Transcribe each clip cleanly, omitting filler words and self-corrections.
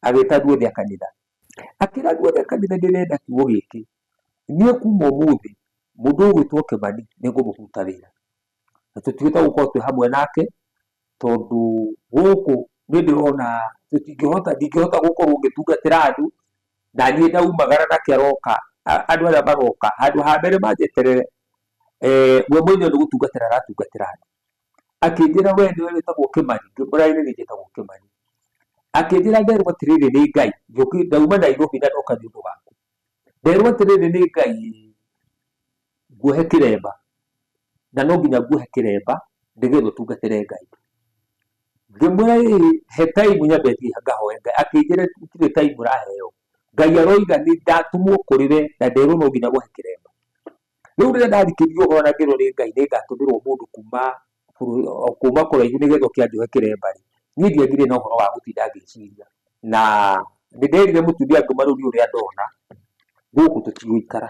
agĩta andũ othe a kanitha, akĩra andũ othe a kanitha ndĩrenda kiugo gĩkĩ, niĩ kuma ũmũthĩ mũndũ ũgwĩtwo Kĩmani nĩngũmũruta wĩra, na tũtigũta gũkorwo twĩ hamwe nake tondũ gũkũ nĩndĩrona ndingĩhota gũkorwo ngĩtungatĩra andũ na niĩ ndaumagara nake aroka, andũ arĩa maroka handũ ha mbere manjeterere, we mwenyewe nĩ gũtungatĩra aratungatĩra andũ, akĩnjĩra we nĩwe wĩtagwo Kĩmani, ngĩmũũria niĩ njĩtagwo Kĩmani, akĩnjĩra nderwo atĩrĩrĩ nĩ Ngai, ndauma Nairobi na ndoka nĩ ũndũ waku, nderwo atĩrĩrĩ nĩ Ngai nguohe kĩremba, na no nginya nguohe kĩremba nĩgetha ũtungatĩre Ngai. Ngĩmwĩra he time nyambe thiĩ ngahoe Ngai, akĩnjĩra gũtirĩ time ũraheo, Ngai aroiga nĩ ndatũmwo kũrĩ we na nderwo no nginya wohe kĩremba. Rĩu rĩrĩa ndathikĩrĩria ũhoro na ngĩrwo nĩ Ngai nĩngatũmĩrwo mũndũ kuma kũraihu nĩgetha oke anjohe kĩremba rĩ, niĩ ndiagire na ũhoro wa gũtinda ngĩciria, na nĩnderire mũtumia ngĩmwĩra rĩu ũrĩa ndona gũkũ tũtigũikara,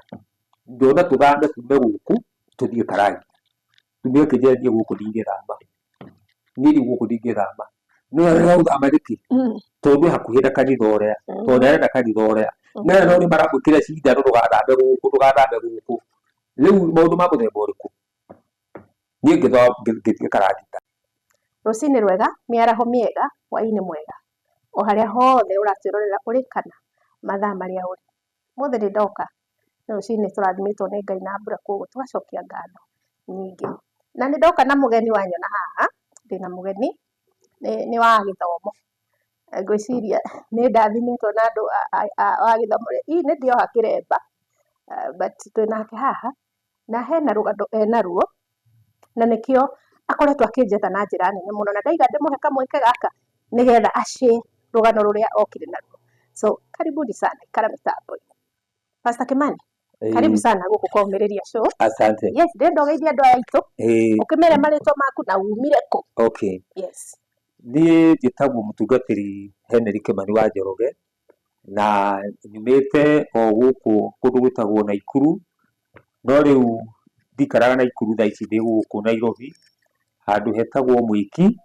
ndona tũthame tume gũkũ tũthiĩ Karagita. Mũtumia akĩnjĩra niĩ gũkũ ndingĩthama, niĩ rĩu gũkũ ndingĩthama. Nĩwega gũthama nĩkĩ? Tondũ wĩ hakuhĩ na kanitha ũrĩa, tondũ nĩarenda kanitha ũrĩa, na no nĩmaramwĩkĩra cindano ndũgathambe gũkũ. Rĩu maũndũ ma mũthemba ũrĩkũ? Niĩ ngĩthiĩ Karagita. Rũcinĩ rwega, mĩaraho mĩega, hwaĩ-inĩ mwega, o harĩa hothe ũratwĩrorera ũrĩ kana mathaa marĩa ũrĩ. Ũmũthĩ nĩndoka, rũcinĩ tũrathimĩtwo nĩ Ngai na mbura, koguo tũgacokia ngatho nyingĩ. Na nĩndoka na mũgeni wanyona haha, ndĩna mũgeni nĩ wa gĩthomo, ngwĩciria nĩ ndathimĩtwo na andũ a gĩthomo, nĩndĩoha kĩremba but twĩnake haha na hena rũgano enaruo, na nĩkĩo akoretwo akĩnjetha na njĩra nene mũno, na ndaiga ndĩmũhe kamweke gaka nĩgetha aciĩ rũgano rũrĩa okire naruo. So karibuni sana ikara mĩtambo-inĩ. Pastor Kĩmani, karibu sana gũkũ kwa Ũmĩrĩria Show. Asante. Yes, ndĩrenda ũgeithie andũ aya aitũ, ũkĩmere marĩtwa maku na umire kũ. Okay. Yes. Niĩ njĩtagwo mũtungatĩri Henry Kĩmani wa Njoroge, na nyumĩte o gũkũ kũndũ gwĩtagwo Naikuru, no rĩu ndikaraga Naikuru thaa ici ndĩ gũkũ Nairobi, handũ hetagwo Mwiki,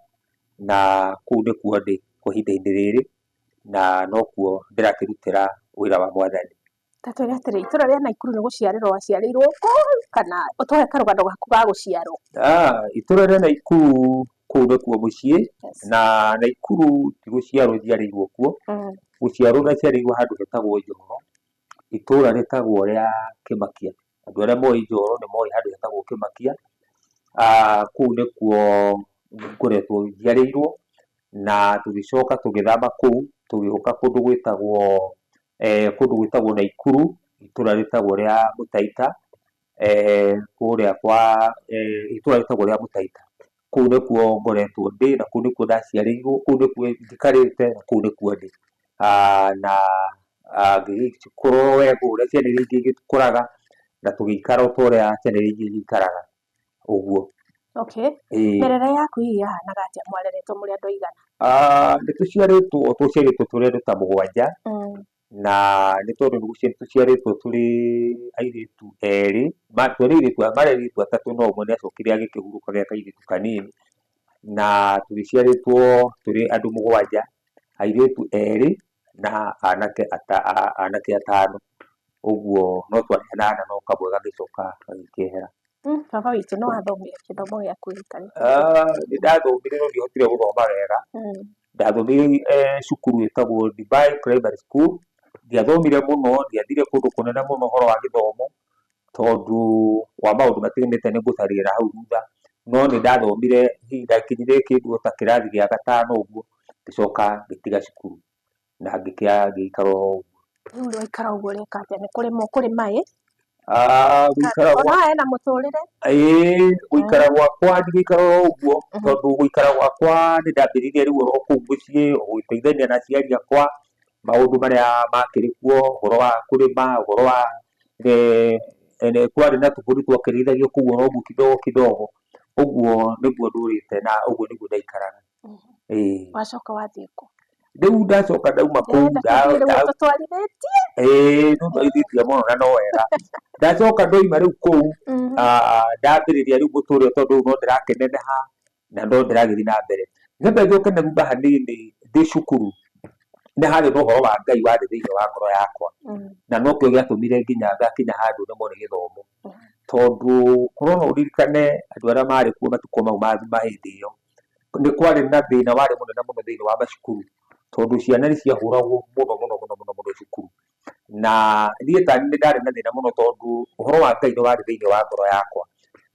na kũu nĩkuo ndĩ kwa ihinda-inĩ rĩrĩ, na nokuo ndĩrakĩrutĩra wĩra wa Mwathani. Ta twĩre atĩrĩ, itũra rĩa Naikuru nĩ gũciarĩrwo waciarĩirwo kũu kana ũtũhe karũgano gaku ga gũciarwo? Itũra rĩa Naikuru kũu nĩkuo mũciĩ, na Naikuru ti gũciarwo njiarĩirwo kuo, gũciarwo ndaciarĩirwo handũ hetagwo Njoro, itũra rĩtagwo rĩa Kĩmakia. Andũ arĩa moĩ Njoro nĩ moĩ handũ hetagwo Kĩmakia, kũu nĩkuo ngoretwo njiarĩirwo, na tũgĩcoka tũgĩthama kũu tũgĩũka kũndũ gwĩtagwo Naikuru, itũra rĩtagwo rĩa Mũtaita, kũrĩa kwa itũra rĩtagwo rĩa Mũtaita. Kũu nĩkuo ngoretwo ndĩ, na kũu nĩkuo ndaciarĩirwo, kũu nĩkuo njikarĩte, na kũu nĩkuo ndĩ. Na ngĩgĩkũra wega ũrĩa ciana iria ingĩ igĩkũraga, na tũgĩikara o ta ũrĩa ciana iria ingĩ igĩikaraga ũguo. Okay. Mĩrere yaku hihi yahanaga atĩa, mwareretwo mũrĩ andũ aigana? Tũciarĩtwo tũrĩ andũ ta mũgwanja, na nĩ tondũ tũciarĩtwo tũrĩ airĩtu erĩ, marĩ airĩtu atatũ no ũmwe nĩacokire agĩkĩhurũka gĩa kairĩtu kanini, na tũgĩciarĩtwo tũrĩ andũ mũgwanja, airĩtu erĩ na anake atano, ũguo no twarĩ anana no kamwe gagĩcoka gagĩkĩehera. Baba witũ nĩ wathomire gĩthomo gĩaku rita rĩrĩkũ? Nĩndathomire no ndihotire gũthoma wega, ndathomire cukuru ĩtagwo Dubai Primary School, ndiathomire mũno, ndiathire kũndũ kũnene mũno ũhoro wa gĩthomo, tondũ wa maũndũ matiganĩte nĩngũtarĩrĩra hau thutha, no nĩndathomire hihi ndakinyire kĩndũ ta kĩrathi gĩa gatano ũguo, ngĩcoka ngĩtiga cukuru na ngĩikara o ũguo. Rĩu ũraikara ũguo ũreka atĩa, nĩ kũrĩma ũkũrĩma ĩ? Ona hena mũtũrĩre? Gũikara gwakwa ndigũikara o ũguo, tondũ gũikara gwakwa nĩndambĩrĩirie rĩu o kũu mũciĩ, gũgĩteithania na aciari akwa, maũndũ marĩa makĩrĩ kuo, ũhoro wa kũrĩma, ũhoro wa kwarĩ na tũbũri twakĩrĩithagio kũu o ũguo kidogo kidogo, ũguo nĩguo ndũrĩte na ũguo nĩguo ndaikaraga. Wacoka wathiĩ kũ? Rĩu ndacoka ndauma kũu nĩtwarithĩtie mũno na no wega, ndacoka ndoima rĩu kũu, ndambĩrĩria rĩu mũtũrĩre tondũ no ndĩrakĩneneha na no ndĩragĩthiĩ na mbere. Nyambe njoke na thutha hanini ndĩ cukuru, nĩ harĩ na ũhoro wa Ngai warĩ thĩinĩ wa ngoro yakwa, na no kĩo gĩatũmire nginya ngakinya handũ nemwo nĩ gĩthomo, tondũ korwo ũririkane andũ arĩa marĩ kuo matukũ mau ma hĩndĩ ĩyo, nĩ kwarĩ na thĩna warĩ mũnene mũno thĩinĩ wa macukuru, tondũ ciana nĩ ciahũragwo mũno cukuru, na niĩ tani nĩ ndarĩ na thĩna mũno tondũ ũhoro wa Ngai nĩ warĩ thĩinĩ wa ngoro yakwa,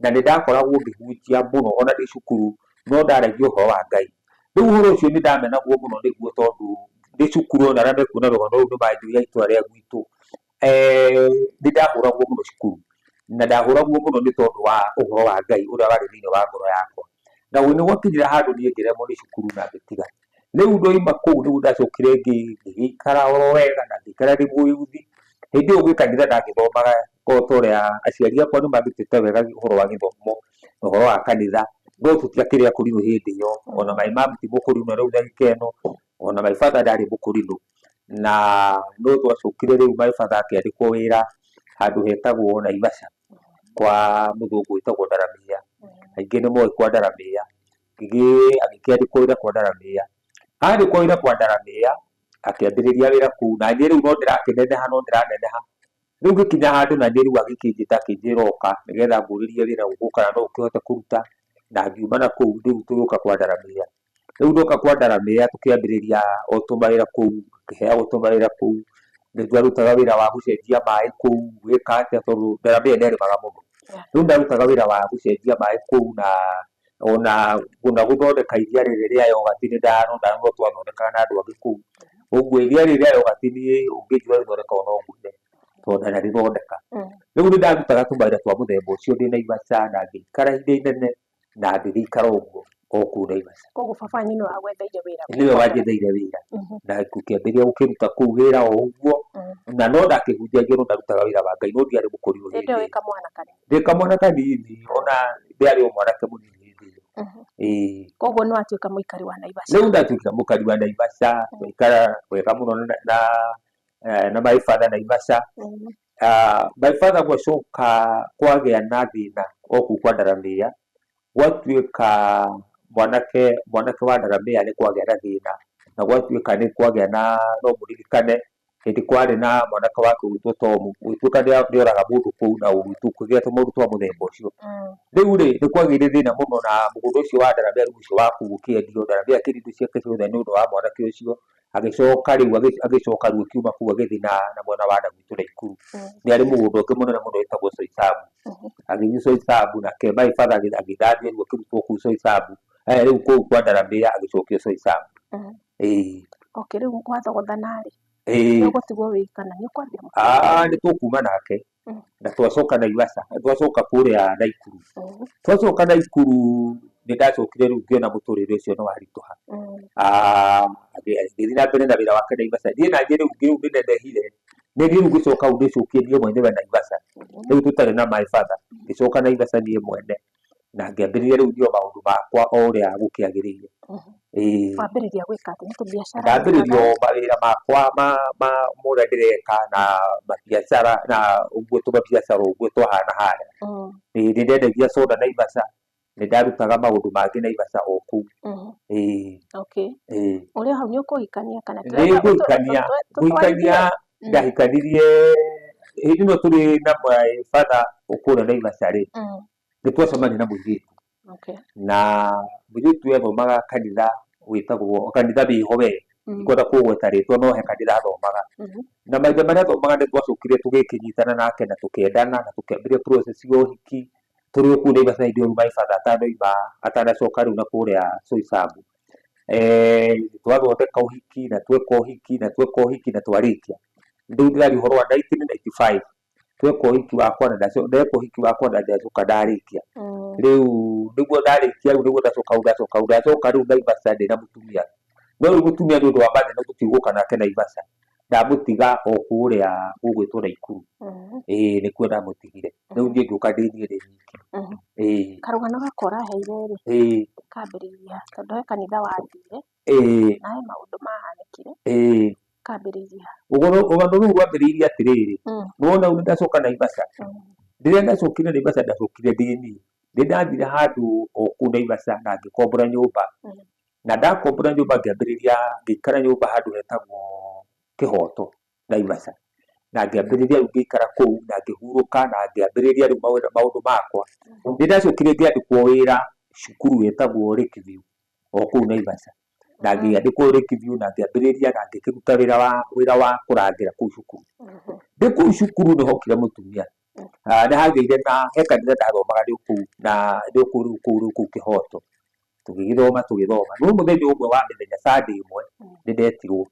na nĩ ndakoragwo ngĩhunjia mũno ona ndĩ cukuru, no ndaragia ũhoro wa Ngai. Rĩu ũhoro ũcio nĩ ndamenagwo mũno nĩguo tondũ ndĩ cukuru na arĩa mekuona rũgano rũu nĩ manjũĩ itũũra rĩa gwitũ, nĩ ndahũragwo mũno cukuru, na ndahũragwo mũno nĩ tondũ wa ũhoro wa Ngai ũrĩa warĩ thĩinĩ wa ngoro yakwa, na nĩ gwakinyire handũ niĩ ngĩremwo nĩ cukuru na ngĩtiga. Rĩu ndoima kũu nĩguo ndacokire ngĩikara oro wega na ngĩikara ndĩ mũyuthi, hĩndĩ ĩyo gwĩ kanitha ndagĩthomaga o ta ũrĩa aciari akwa nĩ mandutĩte wega ũhoro wa gĩthomo na ũhoro wa kanitha, no tũtiakĩrĩ akũrinũ hĩndĩ ĩyo, ona my mum ti mũkũrinũ rĩu ndagĩka ĩno, ona my father ndarĩ mũkũrinũ, na no twacokire rĩu my father akĩandĩkwo wĩra handũ hetagwo Naivasha kwa mũthũngũ wĩtagwo Ndaramĩia, aingĩ nĩ moĩ kwa Ndaramĩia, agĩkĩandĩkwo wĩra kwa Ndaramĩia. Andĩkwo wĩra kwa Ndaramĩia akĩambĩrĩria wĩra kũu, na niĩ rĩu no ndĩrakĩneneha no ndĩraneneha, rĩu gĩkinya handũ na niĩ rĩu agĩkĩnjĩta akĩnjĩra oka nĩgetha ngũrĩrie wĩra ũguo kana no ũkĩhote kũruta, na ngiuma na kũu rĩu tũgĩũka kwa Ndaramĩia. Rĩu ndoka kwa Ndaramĩia tũkĩambĩrĩria o tũmawĩra kũu, ngĩheagwo tũmawĩra kũu, nĩ twarutaga wĩra wa gũcenjia maĩ kũu, gwĩka atĩa tondũ Ndaramĩia nĩ arĩmaga mũno, rĩu ndarutaga wĩra wa gũcenjia maĩ kũu na ona gũthondeka iria rĩrĩ rĩa yogati nĩ twathondekaga na andũ angĩ kũu, ũguo iria rĩrĩ rĩa yogati niĩ ũngĩnjũra rĩthondeka no ngwĩre tondũ ndanarĩthondeka. Rĩu nĩ ndarutaga tũmawĩra twa mũthemba ũcio ndĩ Naivasha na ngĩikara ihinda inene na ngĩgĩikara ũguo o kũu Naivasha. Koguo baba wanyu nĩwe wagwetheire wĩra? Nĩwe wanjetheire wĩra na ngĩkĩambĩrĩria gũkĩruta kũu wĩra o ũguo, na no ndakĩhunjagia no ndarutaga wĩra wa Ngai, no ndiarĩ mũkũrinũ hĩndĩ ĩyo. Ndĩ kamwana kanini, ona ndĩarĩ o mwanake mũnini hĩndĩ ĩyo. Koguo nĩ watuĩka mũikari wa Naivasha? Rĩu ndatuĩka mũikari wa Naivasha, twaikara wega mũno na my father Naivasha. My father gwacoka kwagĩa na thĩna o kũu kwa Ndaramĩia, gwatuĩka mwanake wa Ndaramĩia nĩ kwagĩa na thĩna, na gwatuĩka nĩ kwagĩa na, no mũririkane hĩndĩ kwarĩ na mwanake wake ũgwĩtwo Tom, gũgĩtuĩka nĩ oraga mũndũ kũu na kũgĩa tũmaũndũ twa mũthemba ũcio. Rĩu rĩ nĩ kwagĩire thĩna mũno na mũgũnda ũcio wa Ndaramĩia rĩu ũcio wa kũu ũkĩendio, Ndaramĩia akĩendia indo ciake ciothe nĩ ũndũ wa mwanake ũcio, agĩcoka rĩu agĩcoka rĩu akiuma kũu agĩthiĩ na mwena wa Nagwitũ Naikuru, nĩ arĩ mũgũnda ũngĩ mũnene mũno wĩtagwo Soisabu, agĩthiĩ Soisabu nake my father agĩthamio rĩu akĩrutwo kũu Soisabu, rĩu kũu kwa Ndaramĩia agĩcokio Soisabu. Okay, rĩu gwathogotha rĩ nĩ ũgũtigwo wĩ kana nĩ ũkwambia mũtũrĩre? Nĩ tũkuma nake na twacoka Naivasha, twacoka kũrĩa Naikuru, twacoka Naikuru nĩ ndacokire rĩu ngĩona mũtũrĩre ũcio nĩ waritũha, ngĩthiĩ na mbere na wĩra wake Naivasha, niĩ naniĩ rĩu nĩnenehire, nĩ rĩu ngĩcoka rĩu ndĩcokie niĩ mwene wa Naivasha, rĩu tũtarĩ na my father, ngĩcoka Naivasha niĩ mwene na ngĩambĩrĩria rĩu ndio maũndũ makwa o ũrĩa gũkĩagĩrĩire. Wambĩrĩria gwĩka atĩ nĩ tũbiacara? Ndambĩrĩria mawĩra makwa ma ũrĩa ndĩreka na mabiacara na ũguo tũmabiacara ũguo twahana harĩa. Nĩ ndendagia soda Naivasha, nĩ ndarutaga maũndũ mangĩ Naivasha o kũu. Ũrĩa hau nĩ ũkũhikania kana? Nĩ ngũhikania, ndahikanirie hĩndĩ ĩno tũrĩ na my father kũrĩa Naivasha rĩ, nĩ twacemania na mũirĩtu, na mũirĩtu ũyũ athomaga kanitha wĩtagwo kanitha wĩho we, ndikwenda kũgweta rĩtwa no he kanitha athomaga, na mahinda marĩa athomaga nĩ twacokire tũgĩkĩnyitana nake na tũkĩendana na tũkĩambĩrĩria process ya ũhiki tũrĩ o kũu Naivasha hĩndĩ ĩyo my father atanacoka rĩu na kũrĩa Soisabu. Twathondeka ũhiki na tweka ũhiki na twarĩkia, rĩu ndĩraria ũhoro wa 1995 tweka ũhiki wakwa na ndacoka ndarĩkia, rĩu nĩguo ndarĩkia rĩu nĩguo ndacoka rĩu Naivasha ndĩ na mũtumia, no rĩu mũtumia nĩ ũndũ wa mathĩna tũtigũka nake Naivasha, ndamũtiga o kũrĩa gũgwĩtwo Naikuru, nĩkuo ndamũtigire, rĩu niĩ ngĩũka ndĩ niĩ wiki. Karũgano gakwa ũraheire rĩ kambĩrĩria tondũ he kanitha wathire nawe maũndũ mahanĩkire, kambĩrĩria. Rũgano rũu rwambĩrĩirie atĩrĩrĩ, nĩwona rĩu nĩ ndacoka Naivasha, rĩrĩa ndacokire Naivasha ndacokire ndĩ niĩ, nĩ ndathire handũ o kũu Naivasha na ngĩkombora nyũmba, na ndakombora nyũmba ngĩambĩrĩria ngĩikara nyũmba handũ hetagwo Kĩhoto Naivasha, na ngĩambĩrĩria rĩu ngĩikara kũu na ngĩhurũka na ngĩambĩrĩria rĩu maũndũ makwa. Nĩ ndacokire ngĩandĩkwo wĩra cukuru wĩtagwo Lakeview o kũu Naivasha, na ngĩandĩkwo Lakeview na ngĩambĩrĩria na ngĩkĩruta wĩra wa kũrangĩra kũu cukuru. Ndĩ kũu cukuru nĩ hokire mũtumia, nĩ hagĩire na he kanitha ndathomaga ndĩ kũu na ndĩ kũu Kĩhoto, tũgĩthoma. No mũthenya ũmwe wa mĩthenya Sunday ĩmwe nĩ ndetirwo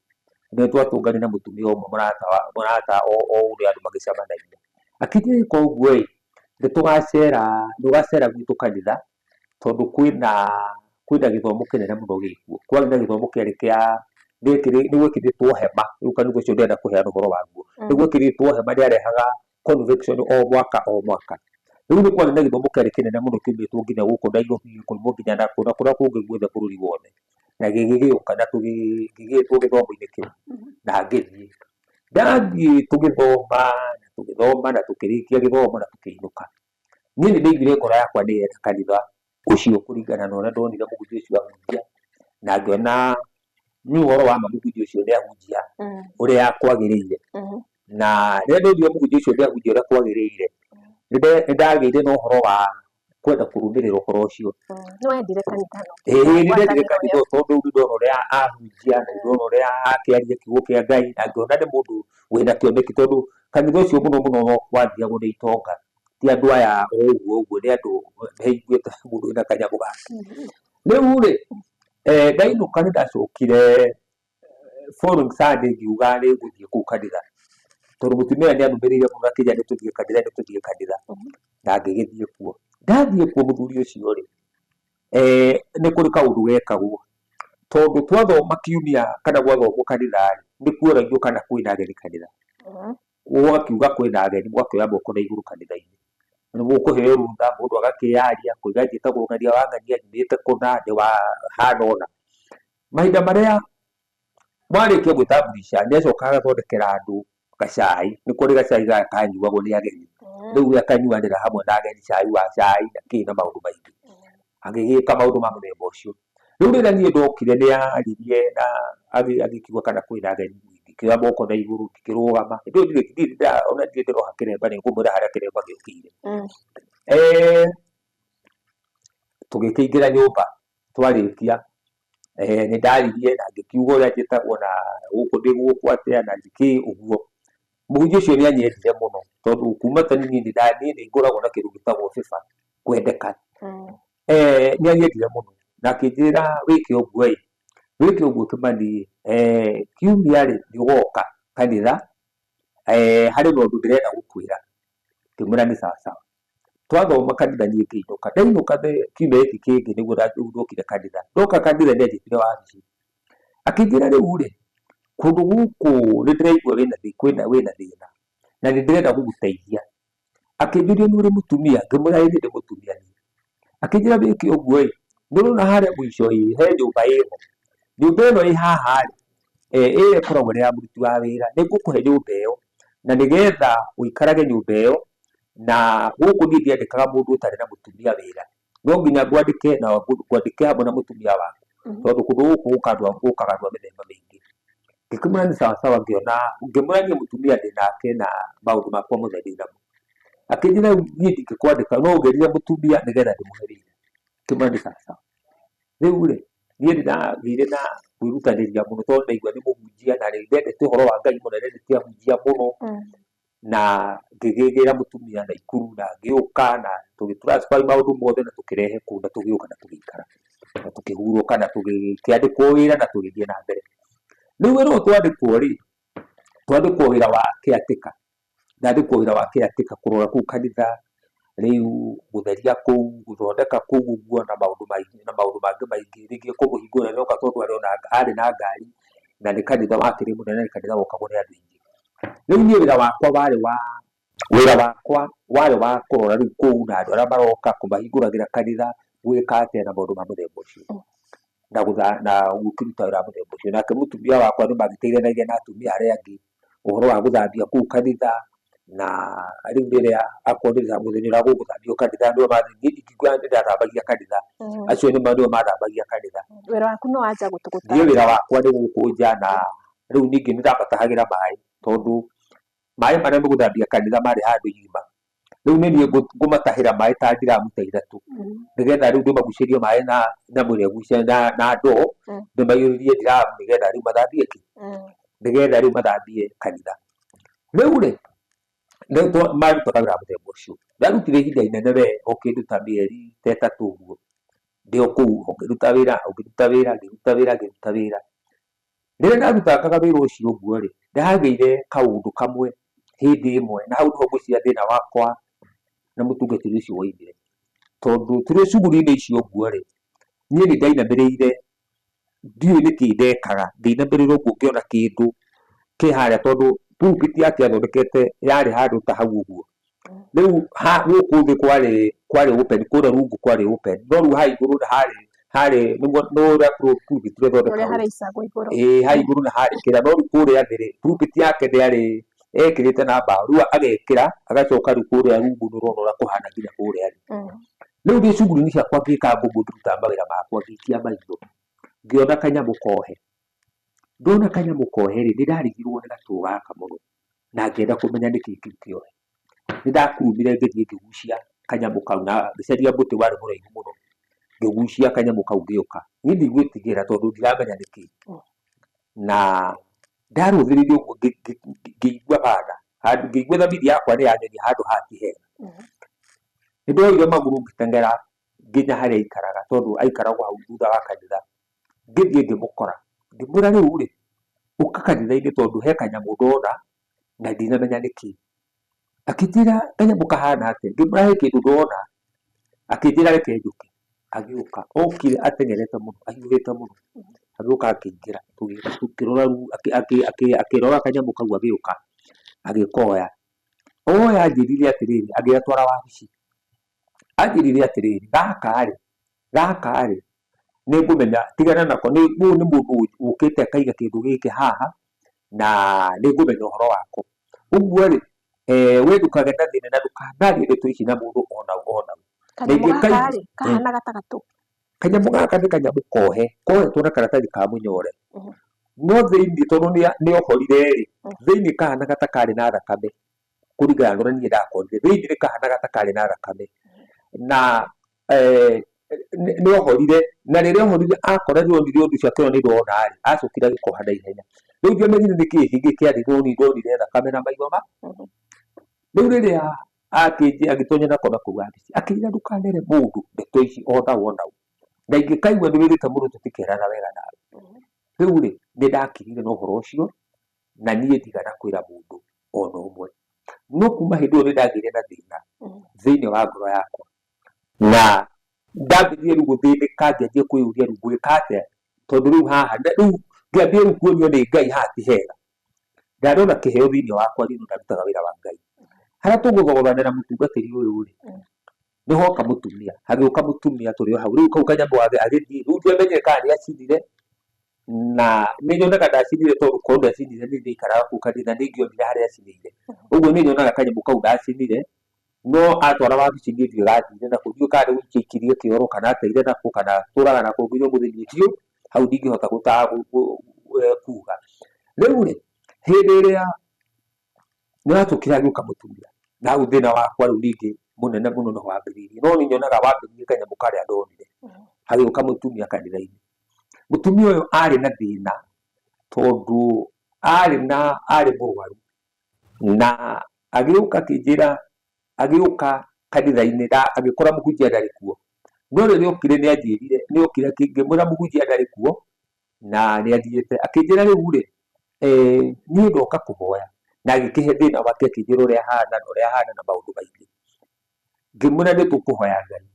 nĩ twatũngania na mũtumia ũmwe mũrata o ũrĩa andũ magĩcemanagia, akĩnjĩra koguo nĩ tũgacera gwitũ kanitha tondũ kwĩna gĩthomo kĩnene mũno gĩkuo. Kwarĩ na gĩthomo kĩarĩ nĩ gwĩkĩrĩtwo hema, rĩu kanitha ũcio ndĩrenda kũheana ũhoro waguo, nĩ gwĩkĩrĩtwo hema nĩ arehaga convention o mwaka. Rĩu nĩ kwarĩ na gĩthomo kĩarĩ kĩnene mũno kiumĩtwo nginya gũkũ Nairobi, kũrĩmwo nginya Nakuru na kũrĩa kũngĩ guothe bũrũri wothe, na gĩgĩgĩũka na tũgĩgĩtwo gĩthomo-inĩ kĩu na ngĩthiĩ. Ndathiĩ tũgĩthoma na tũkĩrĩkia gĩthomo na tũkĩinũka. Niĩ nĩ ndaiguire ngoro yakwa nĩ yenda kanitha ũcio kũringana na ũrĩa ndonire mũhunjia ũcio ahunjia, na ngĩona nĩ ũhoro wa ma mũhunjia ũcio nĩ ahunjia ũrĩa kwagĩrĩire. Na rĩrĩa ndonire mũhunjia ũcio nĩ ahunjia ũrĩa kwagĩrĩire, nĩ ndagĩire na ũhoro wa kwenda kũrũmĩrĩra ũhoro ũcio. Nĩ wendire kanitha no? Nĩ ndendire kanitha tondũ rĩu ndona ũrĩa ahunjia na ndona ũrĩa akĩaria kiugo kĩa Ngai, na ngĩona nĩ mũndũ wĩna kĩoneki, tondũ kanitha ũcio mũno wathiagwo nĩ itonga, ti andũ aya ũguo, nĩ andũ meiguĩte mũndũ wĩna kanyamũ gake. Rĩu rĩ ndainũka nĩ ndacokire following Sunday ngiuga nĩ ngũthiĩ kũu kanitha, tondũ mũtumia nĩ anũmĩrĩire mũno akĩnjĩra nĩ tũthiĩ kanitha, na ngĩgĩthiĩ kuo. Ndathiĩ kuo mũthuri ũcio rĩ, nĩ kũrĩ kaũndũ gekagwo, tondũ twathoma kiumia kana gwathomwo kanitha rĩ, nĩ kuoragio kana kwĩna ageni kanitha. Ũgakiuga kwĩna ageni, mũgakĩoya moko na igũrũ kanitha-inĩ, nĩ mũkũheo rũtha, mũndũ agakĩyaria kũiga njĩtagwo ng'ania wa ng'ania, nyumĩte kũna, nĩ wa hana ũna. Mahinda marĩa mwarĩkia gwĩtamburisha nĩ acokaga agathondekera andũ gacai, nĩ kũrĩ gacai gaka kanyuagwo nĩ ageni, rĩu akanyuanĩra hamwe na ageni cai wa cai na maũndũ maingĩ, agĩgĩka maũndũ ma mũthemba ũcio. Rĩu rĩrĩa niĩ ndokire nĩ aririe na agĩkiuga kana kwĩna ageni, ngĩkĩoya moko na igũrũ ngĩkĩrũgama, ona ndirĩ ndĩroha kĩremba, nĩ ngũmwĩra harĩa kĩremba gĩũkĩire. Tũgĩkĩingĩra nyũmba, twarĩkia nĩ ndaririe na ngĩkiuga ũrĩa njĩtagwo na gũkũ ndĩ gũkũ atĩa na njĩkĩ ũguo. Mũhunjia ũcio nĩ anyendire mũno, tondũ kuma tani niĩ nĩ ngoragwo na kĩndũ gĩtagwo bĩba, kwendeka. Nĩ anyendire mũno na akĩnjĩra wĩke ũguo Kĩmani, kiumia rĩ nĩ ũgoka kanitha, harĩ na ũndũ ndĩrenda gũkwĩra. Ngĩmwĩra nĩ sawa. Twathoma kanitha niĩ ngĩinũka, ndainũka kiumia gĩkĩ kĩngĩ nĩguo ndokire kanitha. Ndoka kanitha nĩ anjĩtire wabici, akĩnjĩra rĩu rĩ, kũndũ gũkũ nĩ ndĩraigua wĩna thĩna na nĩ ndĩrenda gũgũteithia. Akĩnjũria nĩ ũrĩ mũtumia? Ngĩmwĩra ĩĩ ndĩ mũtumia niĩ. Akĩnjĩra wĩke ũguo nĩ ũrona harĩa mũico he nyũmba ĩho, nyũmba ĩno ĩ haha rĩ, ĩyo ĩkoragwo nĩ ya mũruti wa wĩra, nĩ ngũkũhe nyũmba ĩyo na nĩgetha ũikarage nyũmba ĩyo, na gũkũ niĩ ndiandĩkaga mũndũ ũtarĩ na mũtumia wĩra, no nginya ngwandĩke hamwe na mũtumia waku, tondũ kũndũ gũkũ gũkaga andũ a mĩthemba mĩingĩ. Ngĩkĩmwĩra nĩ sawa, ngĩmwĩra niĩ mũtumia ndĩ nake na maũndũ makwa mothe ndĩ namo. Akĩnjĩra niĩ ndingĩkwandĩka, no ũngerie mũtumia nĩgetha ndĩmũhe wĩra. Ngĩmwĩra nĩ sawa. Rĩu rĩ niĩ ndĩragĩire na kwĩrutanĩria mũno, tondũ ndaigua nĩ mũhunjia na nĩ ndendete ũhoro wa Ngai mũno, nĩndendete ahunjia mũno, na ngĩgĩgĩra mũtumia Naikuru na ngĩũka na tũgĩ transfer maũndũ mothe na tũkĩrehe kũu na tũgĩũka na tũgĩikara na tũkĩhurũka na tũgĩkĩandĩkwo wĩra na tũgĩthiĩ na mbere. Rĩu wĩra ũyũ twandĩkwo wĩra wa caretaker, ndandĩkwo wĩra wa caretaker, kũrora kũu kanitha, rĩu gũtheria kũu, gũthondeka kũu ũguo na maũndũ mangĩ maingĩ, rĩngĩ kũmũhingũra nĩoka tondũ arĩ na ngari na nĩ kanitha wakĩrĩ mũnene, nĩ kanitha wokagwo nĩ andũ aingĩ. Rĩu niĩ wĩra wakwa warĩ wa kũrora rĩu kũu na andũ arĩa maroka, kũmahingũragĩra kanitha, gwĩka atĩa na maũndũ ma mũthemba ũcio, na gũkĩruta wĩra wa mũthemba ũcio. Nake mũtumia wakwa nĩ magĩteithanagia na atumia arĩa angĩ ũhoro wa gũthambia kũu kanitha, na riu riria akondirira muthenya uria guguthabio kanitha ndio mathingikigwa ndathambagia kanitha acio ni ndio mathambagia kanitha wira waku no anja gutuguta ndio wira wakwa ni gukunja na riu ningi nindamatahagira mai tondu mai maria guthambia kanitha mari handu irima riu ni ngumatahira mai ta ndiramuta ithatu nigetha riu ndimagucirie mai na mwire gucia na ndoo ndimaiyuririe ndiramu nigetha riu mathambie ki nigetha riu mathambie kanitha riu ri ndio marutaga wira muthemba ucio ndarutire ihinda inene we ukiruta mieri ta itatu uguo ndio kuu ukiruta wira ngiruta wira riria ndarutaga wira ucio uguo ri ndageire kaundu kamwe hindi imwe na hau niho ngwiciria thina wakwa na mutungatiri ucio woimire tondu turi cuguri-ini icio uguo ri nie ni ndainamiriire ndiui niki ndekaga ndinamirira uguo ngiona kindu ki haria tondu pulpit yake athondekete yari handu ta hau uguo riu guku thi kwari open kuria rungu kwari open no riu hai iguru hari no ria pulpit ria hari icagwa iguru hai iguru na hari kira no riu kuria thiri pulpit yake ndiari ekirite na mbao riu agekira agacoka riu kuria rungu nurona uria kuhana nginya kuria riu ndi cuguri-ini ciakwa ngika ngumu nduruta mawira makwa ngikia maitho ngiona kanyamu kohe ndona kanyamu kohe ri ndirarigirwo ni gatu gaka muno na ngenda kumenya niki kiohe nindakurumire ngithie ngigucia kanyamu kau na ngicaria mbuti wari muraihu muno ngigucia kanyamu kau ngioka ni ndigwitigira tondu ndiramenya niki na ndaruthiririe uguo ngĩigua bana ngĩigua thamiri yakwa nĩ yanyonia handũ hakĩhega nĩndoire magũrũ ngĩteng'era nginya harĩa aikaraga tondũ aikaragwo hau thutha wa kanitha ngĩthiĩ ngĩmũkora ngĩmwĩra rĩu rĩ ũka kanitha-inĩ tondũ he kanyamũ ndona na ndinamenya nĩkĩ akĩnjĩra kanyamũ kahana atĩa ngĩmwĩra he kĩndũ ndona akĩnjĩra reke njũke agĩũka okire ateng'erete mũno ahiũhĩte mũno agĩũka akĩingĩra tukĩrora akĩrora kanyamũ kau agĩũka agĩkoya oya anjĩrire atĩrĩrĩ agĩatwara wabici anjĩrire atĩrĩrĩ gaka rĩ nĩ ngũmenya tigana nako nĩ mũndũ ũkĩte akaiga kĩndũ gĩkĩ haha na nĩ ngũmenya ũhoro wako ũguo rĩ we ndũkagĩe na thĩna na ndũkanarie ndeto ici na mũndũ ona kanyamũ gaka rĩ kahana gatagatũ kanyamũ gaka nĩ kanyamũ kohetwo na karatathi ka mũnyore no thĩinĩ tondũ nĩ ohorire rĩ thĩinĩ kahanaga ta karĩ na thakame kũringana na ũrĩa niĩ ndakonire thĩinĩ nĩ kahanaga ta karĩ na thakame na nĩ ohorire na rĩrĩa ohorire akora nĩonire ũndũ ũcio akĩona nĩ ndona rĩ acokire agĩkoha na ihenya rĩu ndiamenyire nĩkĩ hingĩ kĩarĩ ndonire thakame na maitho rĩu rĩrĩa agĩtonya nako na kũu wabici akĩnjĩra ndũkanere mũndũ ndeto ici ona ũũ na ingĩkaigua nĩ wĩrĩte mũndũ tũtikerana wega nawe rĩu rĩ nĩ ndakirire na ũhoro ũcio na niĩ ndigana kwĩra mũndũ ona ũmwe no kuma hĩndĩ ĩyo nĩ ndagĩire na thĩna thĩinĩ wa ngoro yakwa na ndambĩrĩirie rĩu gũthĩnĩka ngĩanjia kwĩyũria rĩu ngwĩka atĩa tondũ rĩu haha rĩu ngĩambia rĩu kuonio nĩ Ngai haha ti hega ndarona kĩheo thĩinĩ wakwa rĩu ndarutaga wĩra wa Ngai harĩa tũgũthogothanĩra mũtungatĩri ũyũ rĩ nĩ hoka mũtumia hagĩũka mũtumia tũrĩ o hau rĩu kau kanyamũ agĩthiĩ rĩu ndiamenyire kana nĩ acinire na nĩ nyonaga ndacinire tondũ korwo ndacinire nĩ ndaikaraga kũu kanitha nĩ ingĩonire harĩa acinĩire ũguo nĩ nyonaga kanyamũ kau ndacinire no atwara wabici niĩ ndiũĩ gathire nakũ ndiũĩ kana nĩ gũikirie kĩoro kana ateire nakũ kana tũraga nakũ nginya mũthenya ũcio hau ndingĩhota kuga rĩu rĩ hĩndĩ ĩrĩa nĩ wacokire agĩũka mũtumia na hau thĩna wakwa rĩu ningĩ mũnene mũno no wambĩrĩirie no nĩ nyonaga wambĩrĩirie kanyamũ karĩa ndonire hagĩũka mũtumia kanitha-inĩ mũtumia ũyũ arĩ na thĩna tondũ arĩ mũrwaru na agĩũka akĩnjĩra agĩũka kanitha-inĩ agĩkora mũhunjia ndarĩ kuo no rĩrĩa okire nĩ anjĩrire nĩ okire ngĩmwĩra mũhunjia ndarĩ kuo na nĩ athiĩte akĩnjĩra rĩu rĩ niĩ ndoka kũhoya na agĩkĩhe thĩna wake akĩnjĩra ũrĩa ahana na maũndũ maingĩ ngĩmwĩra nĩ tũkũhoya Ngai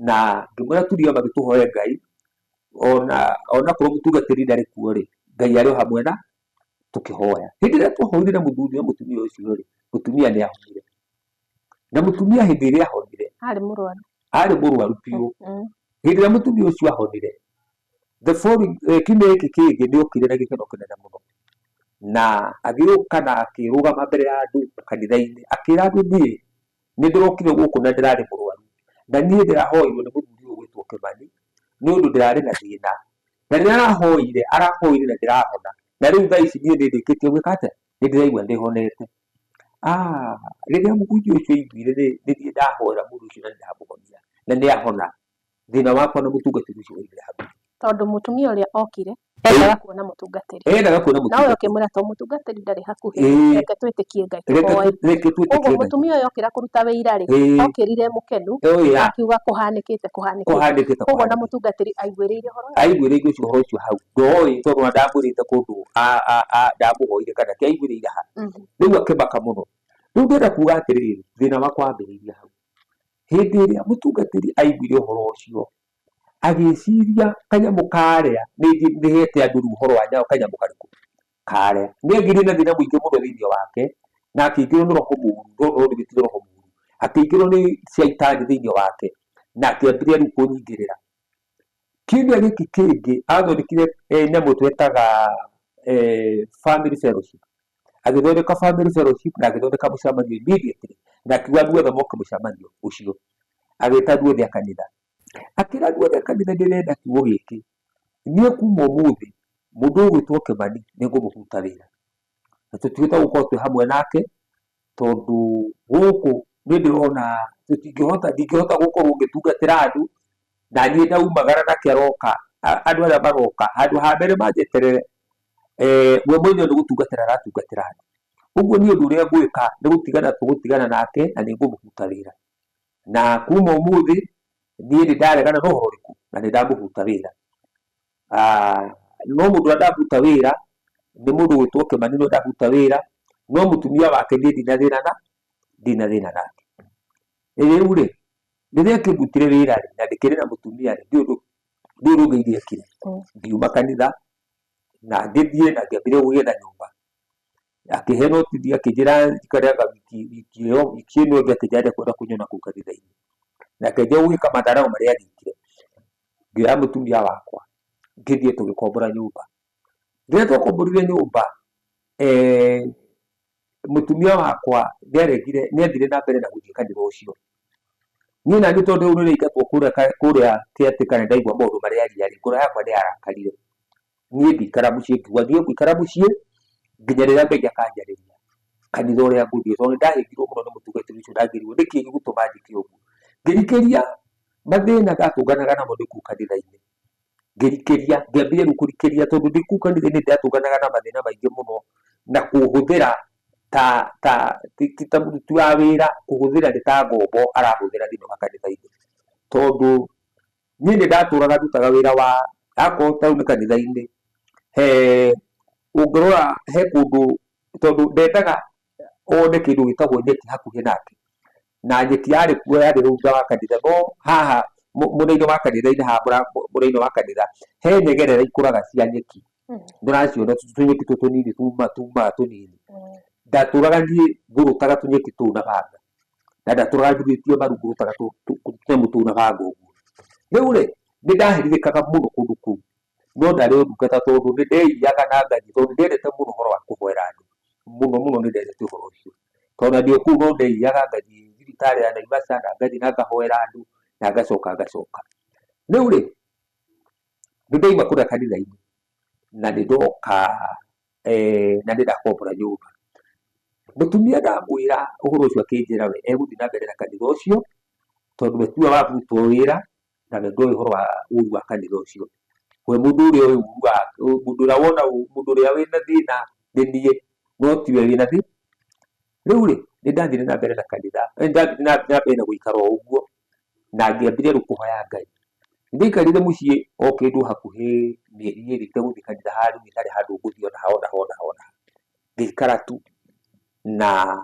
na ngĩmwĩra turie magĩtũhoe Ngai ona korwo mũtungatĩri ndarĩ kuo rĩ Ngai arĩ o hamwe na tũkĩhoya hĩndĩ ĩrĩa twahoire mũtumia ũcio rĩ mũtumia nĩ ahonire na mũtumia hĩndĩ ĩrĩa ahonire arĩ mũrwaru biũ hĩndĩ ĩrĩa mũtumia ũcio ahonire kiumia gĩkĩ kĩngĩ nĩ okire na gĩkeno kĩnene mũno na agĩũka na akĩrũgama mbere ya andũ kanitha-inĩ akĩra andũ niĩ nĩ ndĩrokire gũkũ na ndĩrarĩ mũrwaru na niĩ ndĩrahoirwo nĩ mũthuri ũyũ gwĩtwo Kĩmani nĩ ũndũ ndĩrarĩ na thĩna na rĩrĩa arahoire na ndĩrahona na rĩu thaa ici niĩ nĩndĩkĩtie gwĩka atĩa nĩ ndĩraigua ndĩhonete. Rĩrĩa mũhunjia ũcio aiguire nĩ niĩ ndahoera mũndũ ũcio na ndamũhonia na nĩ ahona, thĩna wakwa na mũtungatĩri ũcio waumire hau. Tondũ mũtumia ũrĩa okire endaga kuona mũtungatĩri. Nawe ũkĩmwĩra to mũtungatĩri ndarĩ hakuhĩ reke twĩtĩkie Ngai tũhoe. Ũguo mũtumia ũyũ okĩra kũruta wĩira rĩ okĩrire mũkenu akiuga kũhanĩkĩte. Ũguo na mũtungatĩri aiguĩrĩire ũhoro ũcio hau ndoĩ tondũ ndamwĩrĩte kũndũ ndamũhoire kana kĩaiguĩrĩire ha. Rĩu akĩmaka mũno. Rĩu ndĩrenda kuga atĩrĩrĩ thĩna wakwa wambĩrĩirie hau. Hĩndĩ ĩrĩa mũtungatĩri aiguire ũhoro ũcio agĩciria kanyamũ karĩa nĩ hete andũ ũhoro wa nyao kanyamũ karĩkũ karĩa nĩ agĩrĩ na thĩna mũingĩ mũno thĩinĩ wake na akĩingĩrwo nĩ roho mũũru tondũ nĩ gĩtire roho mũũru akĩingĩrwo nĩ caitani thĩinĩ wake na akĩambĩrĩria rĩu kũnyingĩrĩra. Kiumia gĩkĩ kĩngĩ athondekire nyamũ twetaga family fellowship, agĩthondeka family fellowship na agĩthondeka mũcemanio immediately na akiuga andũ othe moke mũcemanio ũcio agĩta andũ othe a kanitha akĩra andũ othe a kanitha ndĩrenda kiugo gĩkĩ niĩ kuma ũmũthĩ mũndũ ũyũ gwĩtwo Kĩmani nĩ ngũmũruta wĩra na tũtigũta gũkorwo twĩ hamwe nake tondũ gũkũ nĩ ndĩrona ndingĩhota gũkorwo ngĩtungatĩra andũ na niĩ ndaumagara nake aroka andũ arĩa maroka handũ ha mbere manjeterere we mwenyewe nĩ gũtungatĩra aratungatĩra andũ. Ũguo niĩ ũndũ ũrĩa ngwĩka nĩ tũgũtigana nake na nĩ ngũmũruta wĩra na kuma ũmũthĩ niĩ nĩ ndaregana na ũhoro ũrĩkũ na nĩ ndamũruta wĩra. No mũndũ ũrĩa ndaruta wĩra nĩ mũndũ gwĩtwo Kĩmani nĩwe ndaruta wĩra no mũtumia wake niĩ ndina thĩna nake. Rĩu rĩ rĩrĩa akĩndutire wĩra rĩ na ndĩkĩrĩ na mũtumia rĩ ndiũĩ ũndũ ũngĩ ingĩekire. Ngiuma kanitha na ngĩthiĩ na ngĩambĩrĩria gũgĩetha nyũmba akĩhe notithia akĩnjĩra njikarĩanga wiki ĩno ĩngĩ akĩnjĩra kwenda kũnyona kũu kanitha-inĩ na akĩnjĩra gũgĩka matharaũ marĩa agĩkire. Ngĩoya mũtumia wakwa ngĩthiĩ tũgĩkombora nyũmba. Rĩrĩa twakomborire nyũmba mũtumia wakwa nĩathire na mbere na gũthiĩ kanitha ũcio. Niĩ naniĩ tondũ rĩu nĩ aingatwo kũrĩa caretaker na ndaigua maũndũ marĩa ariĩ ngoro yakwa nĩyarakarire. Niĩ ngĩikara mũciĩ ngiuga ngiye gũikara mũciĩ nginya rĩrĩa Ngai akanjarĩria kanitha ũrĩa ngũthiĩ tondũ nĩndahĩngirwo mũno nĩ mũtungatĩri ũcio ndangĩrigwo nĩkĩ gĩgũtũma njĩke ũguo. Ngĩrikĩria mathĩna ndatũnganaga namo ndĩ kũu kanitha-inĩ ngĩambĩrĩria rĩu kũrikĩria tondũ ndĩ kũu kanitha-inĩ ndatũnganaga na mathĩna maingĩ mũno na kũhũthĩra ti ta mũruti wa wĩra kũhũthĩra nĩ ta ngombo arahũthĩra thĩinĩ wa kanitha-inĩ. Tondũ niĩ nĩ ndatũraga ndutaga wĩra wa akorwo ta rĩu nĩ kanitha-inĩ ũngĩrora he kũndũ tondũ ndendaga one kĩndũ gĩtagwo nyeki hakuhĩ nake na nyeki yarĩ kuo yarĩ runga wa kanitha no haha mũrĩ-inĩ wa kanitha-inĩ haha mũrĩ-inĩ wa kanitha he nyegerera ikũraga cia nyeki ndũraciona tũnyeki tũtũ tũnini tumaga tũnini. Ndatũraga niĩ ngũrũtaga tũnyeki tũu na banga na ndatũraga njugĩtie maru ngũrũtaga tũnyamũ tũu na banga ũguo. Rĩu rĩ nĩ ndahinyĩrĩrĩkaga mũno kũndũ kũu no ndarĩ ũndungata tondũ nĩ ndeiyaga na Ngai tondũ ndendete mũno ũhoro wa kũhoera andũ mũno nĩ ndendete ũhoro ũcio tondũ ndio kũu no ndeiyaga ngathiĩ thibitarĩ ya Naivasha na ngathiĩ na ngahoera andũ na ngacoka. Rĩu rĩ nĩ ndaima kũrĩa kanitha-inĩ na nĩ ndoka na nĩ ndakombora nyũmba. Mũtumia ndamwĩra ũhoro ũcio akĩnjĩra we egũthiĩ na mbere na kanitha ũcio tondũ we tiwe warutwo wĩra na we ndoĩ ũhoro wa ũru wa kanitha ũcio. We mũndũ ũrĩa mũndũ ũrĩa wona mũndũ ũrĩa wĩna thĩna nĩ niĩ no tiwe wĩna thĩna. Rĩu rĩ nĩ ndathire na mbere na kanitha ndathiĩ na mbere na gũikara o ũguo na ngĩambĩrĩria rĩu kũhoya Ngai. Nĩndaikarire mũciĩ o kĩndũ hakuhĩ mĩeri ĩrĩ itegũthiĩ kanitha harĩa itarĩ handũ ngũthiĩ ona ngĩikara tu na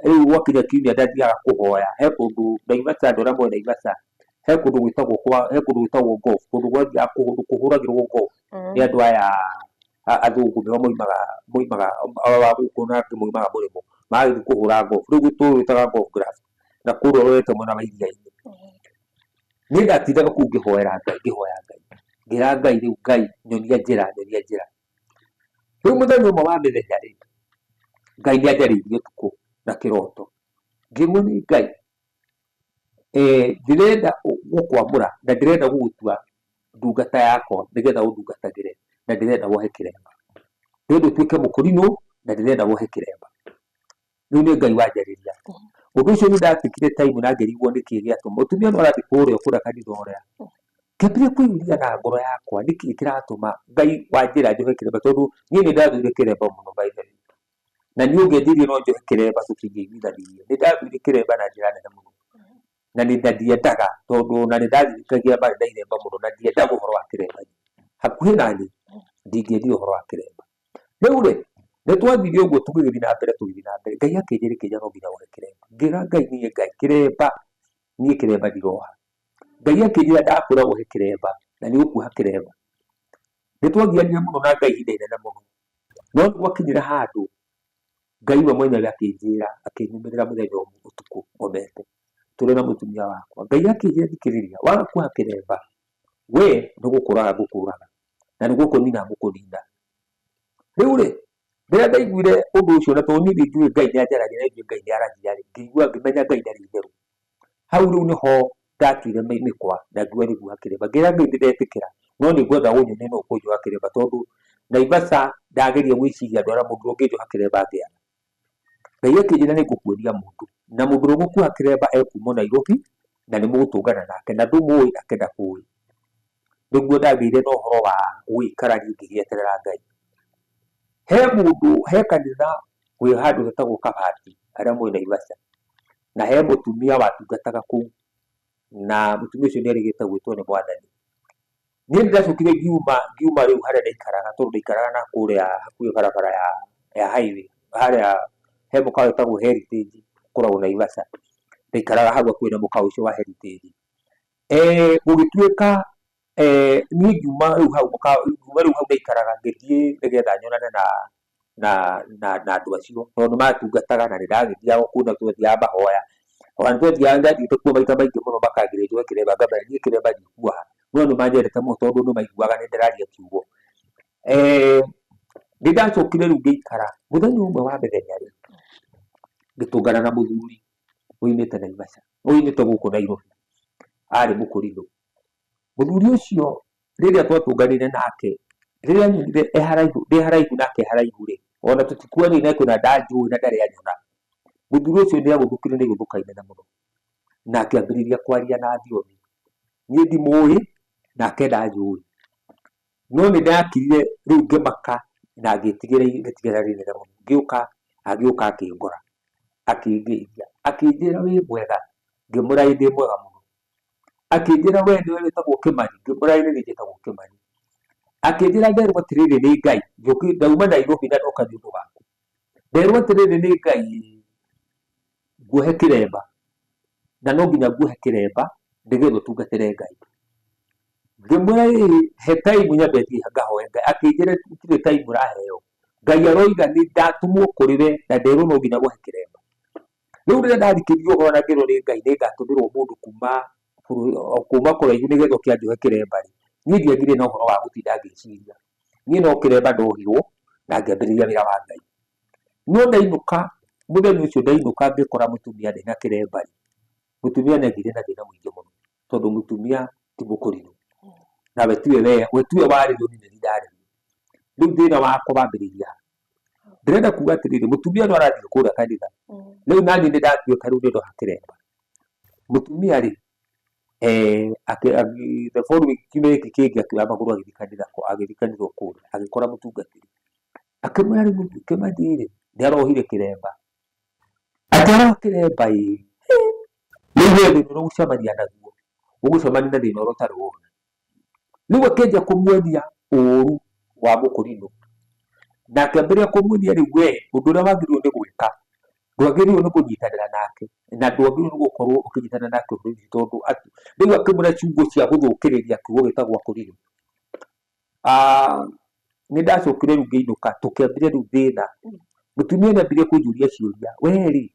rĩu gwakinya kiumia ndathiaga kũhoya he kũndũ Naivasha andũ arĩa moĩ Naivasha he kũndũ gwĩtagwo golf kũndũ gwathiaga kũhũragĩrwo golf nĩ andũ aya athũngũ nĩo moimaga gũkũ na angĩ moimaga mũrĩmo magathiĩ kũhũra golf. Rĩu gwĩtaga golf grass na kũrĩa ũrorete mwena wa iria-inĩ. Niĩ ndatindaga kũu ngĩhoya Ngai ngĩra Ngai rĩu Ngai nyonia njĩra. Rĩu mũthenya ũmwe wa mĩthenya rĩ, Ngai nĩanjarĩirie ũtukũ na kĩroto, ngĩrwo nĩ Ngai, ndĩrenda gũkwamũra na ndĩrenda gũgũtua ndungata yakwa nĩgetha ũndungatagĩre, na ndĩrenda wohe kĩremba. Ndĩrenda ũtuĩke mũkũrinũ na ndĩrenda wohe kĩremba. Rĩu nĩ Ngai wanjarĩria. Ũndũ ũcio nĩndatuĩkire time na ngĩrigwo nĩkĩĩ gĩatũma. Mũtumia no arathiĩ kũrĩa kũrĩa kanitha ũrĩa. Ngĩambĩrĩria kwĩyũria na ngoro yakwa nĩkĩĩ kĩratũma Ngai wanjĩra njohe kĩremba, tondũ niĩ nĩndathũire kĩremba mũno by the way. Na niĩ ũngĩendirie no njohe kĩremba tũtingĩiguithanirie. Nĩndathũire kĩremba na njĩra nene mũno. Na ndiendaga tondũ na nĩndathirikagia marĩ na iremba mũno na ndiendaga ũhoro wa kĩremba. Hakuhĩ naniĩ ndingĩendire ũhoro wa kĩremba. Rĩu rĩ, nĩtwathire ũguo tũgĩthiĩ na mbere. Ngai akĩnjĩra kĩnja no nginya wohe kĩremba. Ngĩra Ngai niĩ Ngai kĩremba, niĩ kĩremba ndiroha. Ngai akĩnjĩra ndakwĩra wohe kĩremba na nĩũkuoha kĩremba. Nĩtwagianire mũno na Ngai ihinda inene mũno. No nĩgwakinyire handũ Ngai we mwenyewe akĩnjĩra, akĩnyumĩrĩra mũthenya ũmwe ũtukũ ngomete tũrĩ na mũtumia wakwa. Ngai akĩnjĩra thikĩrĩria, waga kuoha kĩremba we nĩgũkũraga ngũkũraga na nĩgũkũnina ngũkũnina. Rĩu rĩ, rĩrĩa ndaiguire ũndũ ũcio na tondũ niĩ nĩnjũĩ Ngai nĩanjaragia na nĩnjũĩ Ngai nĩaragia rĩ, ngĩigua ngĩmenya Ngai ndarĩ itherũ. Hau rĩu nĩho ndatuire mĩkwa na ngiuga nĩnguoha kĩremba. Ngĩra Ngai ndĩretĩkĩra, no nĩngwenda ũnyonie no ũkũnjoha kĩremba, tondũ Naivasha ndageria gwĩciria andũ arĩa mũndũ ũngĩnjoha kĩremba angĩaga. Ngai akĩnjĩra nĩngũkuonia mũndũ, na mũndũ ũrĩa ũgũkuoha kĩremba kuma Nairobi na nĩmũgũtũngana nake na ndũmũĩ nake ndakũĩ. Nĩguo ndagĩire na ũhoro wa gũikara niĩ ngĩgĩeterera Ngai. He kanitha wĩ handũ hetagwo Kabati harĩa mwĩ Naivasha, na he mũtumia watungataga kũu, na mũtumia ũcio nĩerĩgĩte gwĩtwo nĩ Mwathani. Niĩ nĩndacokire ngiuma rĩu harĩa ndaikaraga, tondũ ndaikaraga na kũrĩa hakuhĩ barabara ya highway harĩa he mũkawa wĩtagwo Heritage ũkoragwo Naivasha. Ndaikaraga hau hakuhĩ na mũkawa ũcio wa Heritage. Gũgĩtuĩka niĩ ngiuma rĩu hau ndaikaraga ngĩthiĩ nĩgetha nyonane na andũ acio, tondũ nĩmatungataga na nĩndagĩthiaga kũu na twathiaga mahoya. Ona nĩndathiĩte kuo maita maingĩ mũno makangĩrĩria njohe kĩremba, ngamera niĩ kĩremba ndikuoha, no nĩmanyendete mũno tondũ nĩmaiguaga nĩndĩraria kiugo. Nĩndacokire rĩu ngĩikara. Mũthenya ũmwe wa mĩthenya rĩ, ngĩtũngana na mũthuri woimĩte Naivasha, woimĩte gũkũ Nairobi, arĩ mũkũrinũ. Mũthuri ũcio rĩrĩa twatũnganire nake, rĩrĩa anyonire ndĩ haraihu nake haraihu rĩ, ona tũtikuonire na kwĩna ndanjũĩ na ndarĩ anyona, mũthuri ũcio nĩagũthũkire nĩ gũthũka inene mũno, na akĩambĩrĩria kwaria na thiomi. Niĩ ndimũĩ nake ndanjũĩ, no nĩndakirire rĩu ngĩmaka na ngĩtigĩra rĩnene mũno. Ngĩũka akĩngora, akĩngeithia, akĩnjĩra wĩ mwega, ngĩmũraĩ ndĩ mwega mũno. Akĩnjĩra we nĩwe wĩtagwo Kĩmani, ngĩmũraĩ nĩ niĩ njĩtagwo Kĩmani. Akĩnjĩra nderwo atĩrĩrĩ nĩ Ngai, ndauma Nairobi na ndoka nĩ ũndũ waku. Nderwo atĩrĩrĩ nĩ Ngai nguohe kĩremba, na no nginya nguohe kĩremba nĩgetha ũtungatĩre Ngai. Ngĩmwĩra he time nyambe thiĩ ngahoe Ngai. Akĩnjĩra gũtirĩ time ũraheo, Ngai aroiga nĩndatũmwo kũrĩ we na nderwo no nginya wohe kĩremba. Rĩu rĩrĩa ndathikĩrĩirie ũhoro na ngĩrwo nĩ Ngai nĩngatũmĩrwo mũndũ kuma kũraihu nĩgetha oke anjohe kĩremba rĩ, niĩ ndiagire na ũhoro wa gũtinda ngĩciria. Niĩ no kĩremba ndohirwo na ngĩambĩrĩria wĩra wa Ngai. No ndainũka mũthenya ũcio ndainũka ngĩkora mũtumia ndĩ na kĩremba rĩ, mũtumia nĩagĩire na thĩna mũingĩ mũno, tondũ mũtumia ti mũkũrinũ na we tiwe warĩ thoni nĩ niĩ ndarĩ. Rĩu thĩna wakwa wambĩrĩria, ndĩrenda kuga atĩrĩrĩ, mũtumia no arathiĩ kũrĩa kanitha, rĩu naniĩ nĩndatuĩka rĩu nĩndoha kĩremba. Mũtumia rĩ, the following kiumia gĩkĩ kĩngĩ akĩoya magũrũ agĩthiĩ kanitha kũrĩa, agĩkora mũtungatĩri. Akĩmwĩra rĩu Kĩmani rĩ nĩarohire kĩremba, atĩaroha kĩremba ĩ, rĩu we thĩna ũrĩa ũgũcemania naguo, ũgũcemania na thĩna ũrĩa ũtarĩ wona. Rĩu akĩanjia kũmuonia ũũru wa mũkũrinũ, na akĩambĩrĩria kũmuonia rĩu we ũndũ ũrĩa wagĩrĩirwo nĩ gwĩka, ndwagĩrĩirwo nĩ kũnyitanĩra nake na ndwagĩrĩirwo nĩ gũkorwo ũkĩnyitanĩra nake ũndũ ũcio, tondũ rĩu akĩmwĩra ciugo cia gũthũkĩrĩria kiugo gĩtagwo akũrinũ. Nĩndacokire rĩu ngĩinũka, tũkĩambĩrĩria rĩu thĩna. Mũtumia nĩambĩrĩirie kũnjũria ciũria, we rĩ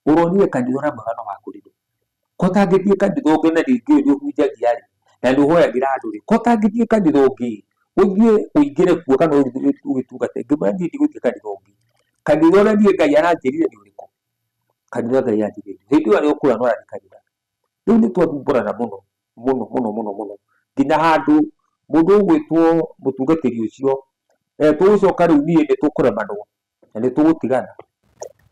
ũronire kanitha ũrĩa mwega no wa kũrinũ, ko ũtangĩthiĩ kanitha ũngĩ na rĩngĩ ũyũ nĩũhunjagia rĩ na nĩũhoyagĩra andũ rĩ, ko ũtangĩthiĩ kanitha ũngĩ uthie uingire kuo kana ugitungate ngimara ndi guthie kanitha ungi kanitha ona nie Ngai aranjirire ni uriku kanitha Ngai anjirire hindi wari ukura no ari kanitha riu ni twathumbũrana mũno nginya handũ mũndũ ũgwĩtwo mũtungatĩri ũcio tũgũcoka rĩu niĩ nĩ tũkũremanwo na nĩ tũgũtigana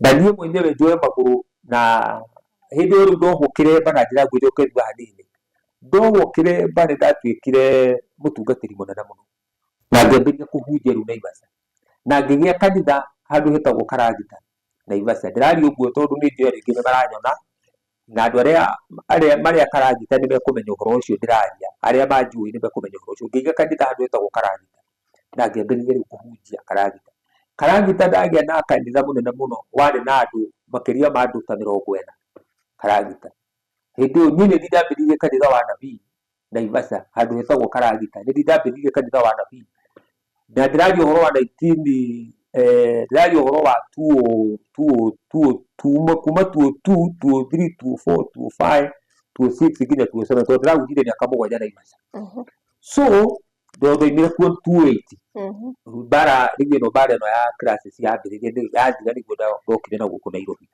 na niĩ mwenyewe njoe magũrũ na hĩndĩ ĩyo rĩu ndohwo kĩremba na njĩra nguhĩ njoke hanini ndohwo kĩremba nĩ ndatuĩkire mũtungatĩri mũnene mũno na ngĩambĩrĩria kũhunjia rĩu Naivasha na ngĩgĩa kanitha handũ hetagwo Karagita Naivasha ndĩraria ũguo tondũ nĩ njũĩ rĩngĩ nĩ maranyona na andũ arĩa marĩa Karagita nĩ mekũmenya ũhoro ũcio ndĩraria arĩa manjũĩ nĩ mekũmenya ũhoro ũcio ngĩiga kanitha handũ hetagwo Karagita na ngĩambĩrĩria rĩu kũhunjia Karagita ndagĩa na kanitha mũnene mũno warĩ na andũ makĩria ma andũ ta 40 Karagita hĩndĩ ĩyo niĩ nĩ ndambĩrĩirie kanitha wa nabii Naivasha handũ hetagwo Karagita nĩ ndambĩrĩirie kanitha wa nabii na ndĩraria ũhoro wa 19 ndĩraria ũhoro wa 2002 kuma 2002 2003 2004 2005 2006 nginya 2007 tondũ ndĩrahunjirie mĩaka 7 Naivasha so ndoimire kuo 2008 bara rĩu ĩno bara ĩno ya crisis yambĩrĩirie yathira nĩguo ndokire na gũkũ Nairobi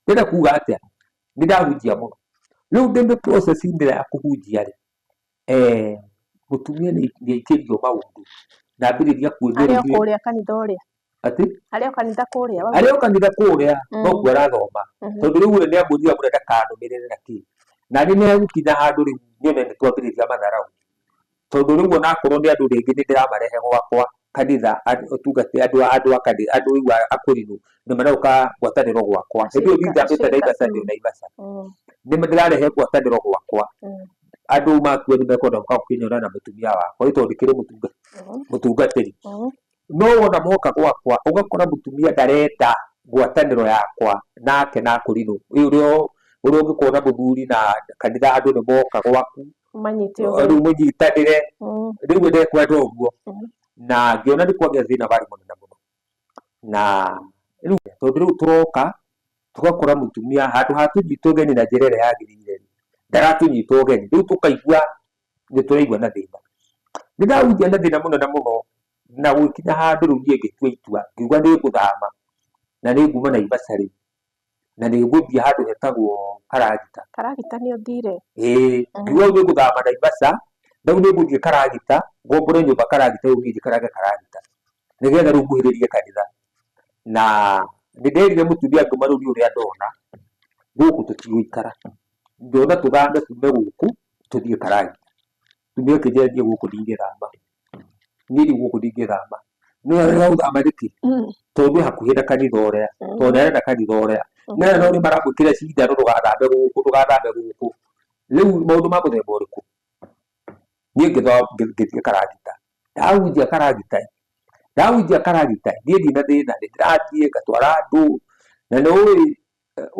ndĩrenda kuga atĩa nĩ ndahunjia mũno rĩu ndĩ process-inĩ ya kũhunjia rĩ mũtumia nĩ aikĩrio maũndũ na ambĩrĩria kuonia kũrĩa kanitha ũrĩa ati arĩa kanitha kũrĩa no kuo arathoma tondũ rĩu nĩ ambũria mũno ndakanũmĩrĩre na kĩ na nĩ megũkinya handũ rĩu nyone nĩ twambĩrĩria matharau tondũ rĩu onakorwo nĩ andũ rĩngĩ nĩ ndĩramarehe gwakwa kanitha ũtungati andũ rĩu akũrinũ nĩ maroka ngwatanĩro gwakwa hĩndĩ ĩyo ndambĩte Naivasha nĩ ndĩrarehe ngwatanĩro gwakwa andũ makuo nĩ mekwenda gũkinyana na mũtumia wakwa tondũ ndĩkĩrĩ mũtungatĩri no wona moka gwakwa ũgakora mũtumia ndarenda ngwatanĩro yakwa nake na akũrinũ ũrĩa ũngĩkorwo na mũthuri na kanitha andũ nĩ moka gwaku rĩu mũnyitanĩre rĩu ndekwenda ũguo na ngĩona nĩ kwagĩa thĩna warĩ mũnene mũno na rĩu tondũ rĩu tũroka tũgakora mũtumia handũ ha tũnyitwo ũgeni na njĩra ĩrĩa yagĩrĩire ndaratũnyitwo ũgeni rĩu tũkaigua nĩ tũraigua na thĩna nĩ ndahunjia na thĩna mũnene mũno na gũkinya handũ rĩu niĩ ngĩtua itua ngiuga nĩ ngũthama na nĩ nguma Naivasha rĩu na nĩ ngũthiĩ handũ hetagwo Karagita nĩ ũthire ngiuga nĩ ngũthama Naivasha rĩu nĩ ngũthiĩ Karagita ngombore nyũmba Karagita rĩu niĩ njikarage Karagita nĩgetha rĩu nguhĩrĩrie kanitha na nĩ nderire mũtumia ngĩma rĩu ũrĩa ndona gũkũ tũtigũikara ndona tũthame tume gũkũ tũthiĩ Karagita tumia kĩnjĩra thiĩ gũkũ ndingĩthama niĩ rĩu gũkũ ndingĩthama no rĩu gũthama nĩkĩ tondũ hakuhĩ na kanitha ũrĩa tondũ ndarenda kanitha ũrĩa nĩ no nĩ maramwĩkĩra cindano ndũgathambe gũkũ rĩu maũndũ ma mũthemba ũrĩkũ niĩ ngĩthiĩ Karagita ndahunjia Karagita niĩ ndina thĩna nĩ ndĩrathiĩ ngatwara andũ na nĩ ũĩ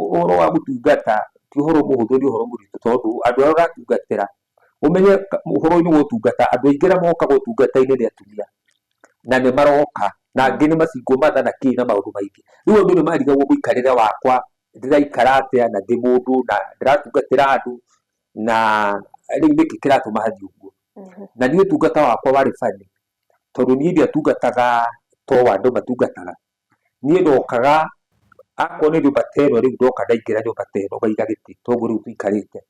ũhoro wa gũtungata ti ũhoro mũhũthũ nĩ ũhoro mũritũ tondũ andũ arĩa ũratungatĩra ũmenye ũhoro-inĩ wa ũtungata andũ aingĩ arĩa moka ũtungata-inĩ nĩ atumia na nĩ maroka na angĩ nĩ macingwo matha na kĩ na maũndũ maingĩ rĩu andũ nĩ marigagwo mũikarĩre wakwa ndĩraikara atĩa na ndĩ mũndũ na ndĩratungatĩra andũ na rĩu nĩkĩ kĩratũma hathiĩ ũguo na niĩ ũtungata wakwa warĩ bani tondũ niĩ ndiatungataga to andũ matungataga niĩ ndokaga akorwo nĩ nyũmba ta ĩno rĩu ndoka ndaingĩra nyũmba ta ĩno ngaiga gĩtĩ toguo rĩu tũikarĩte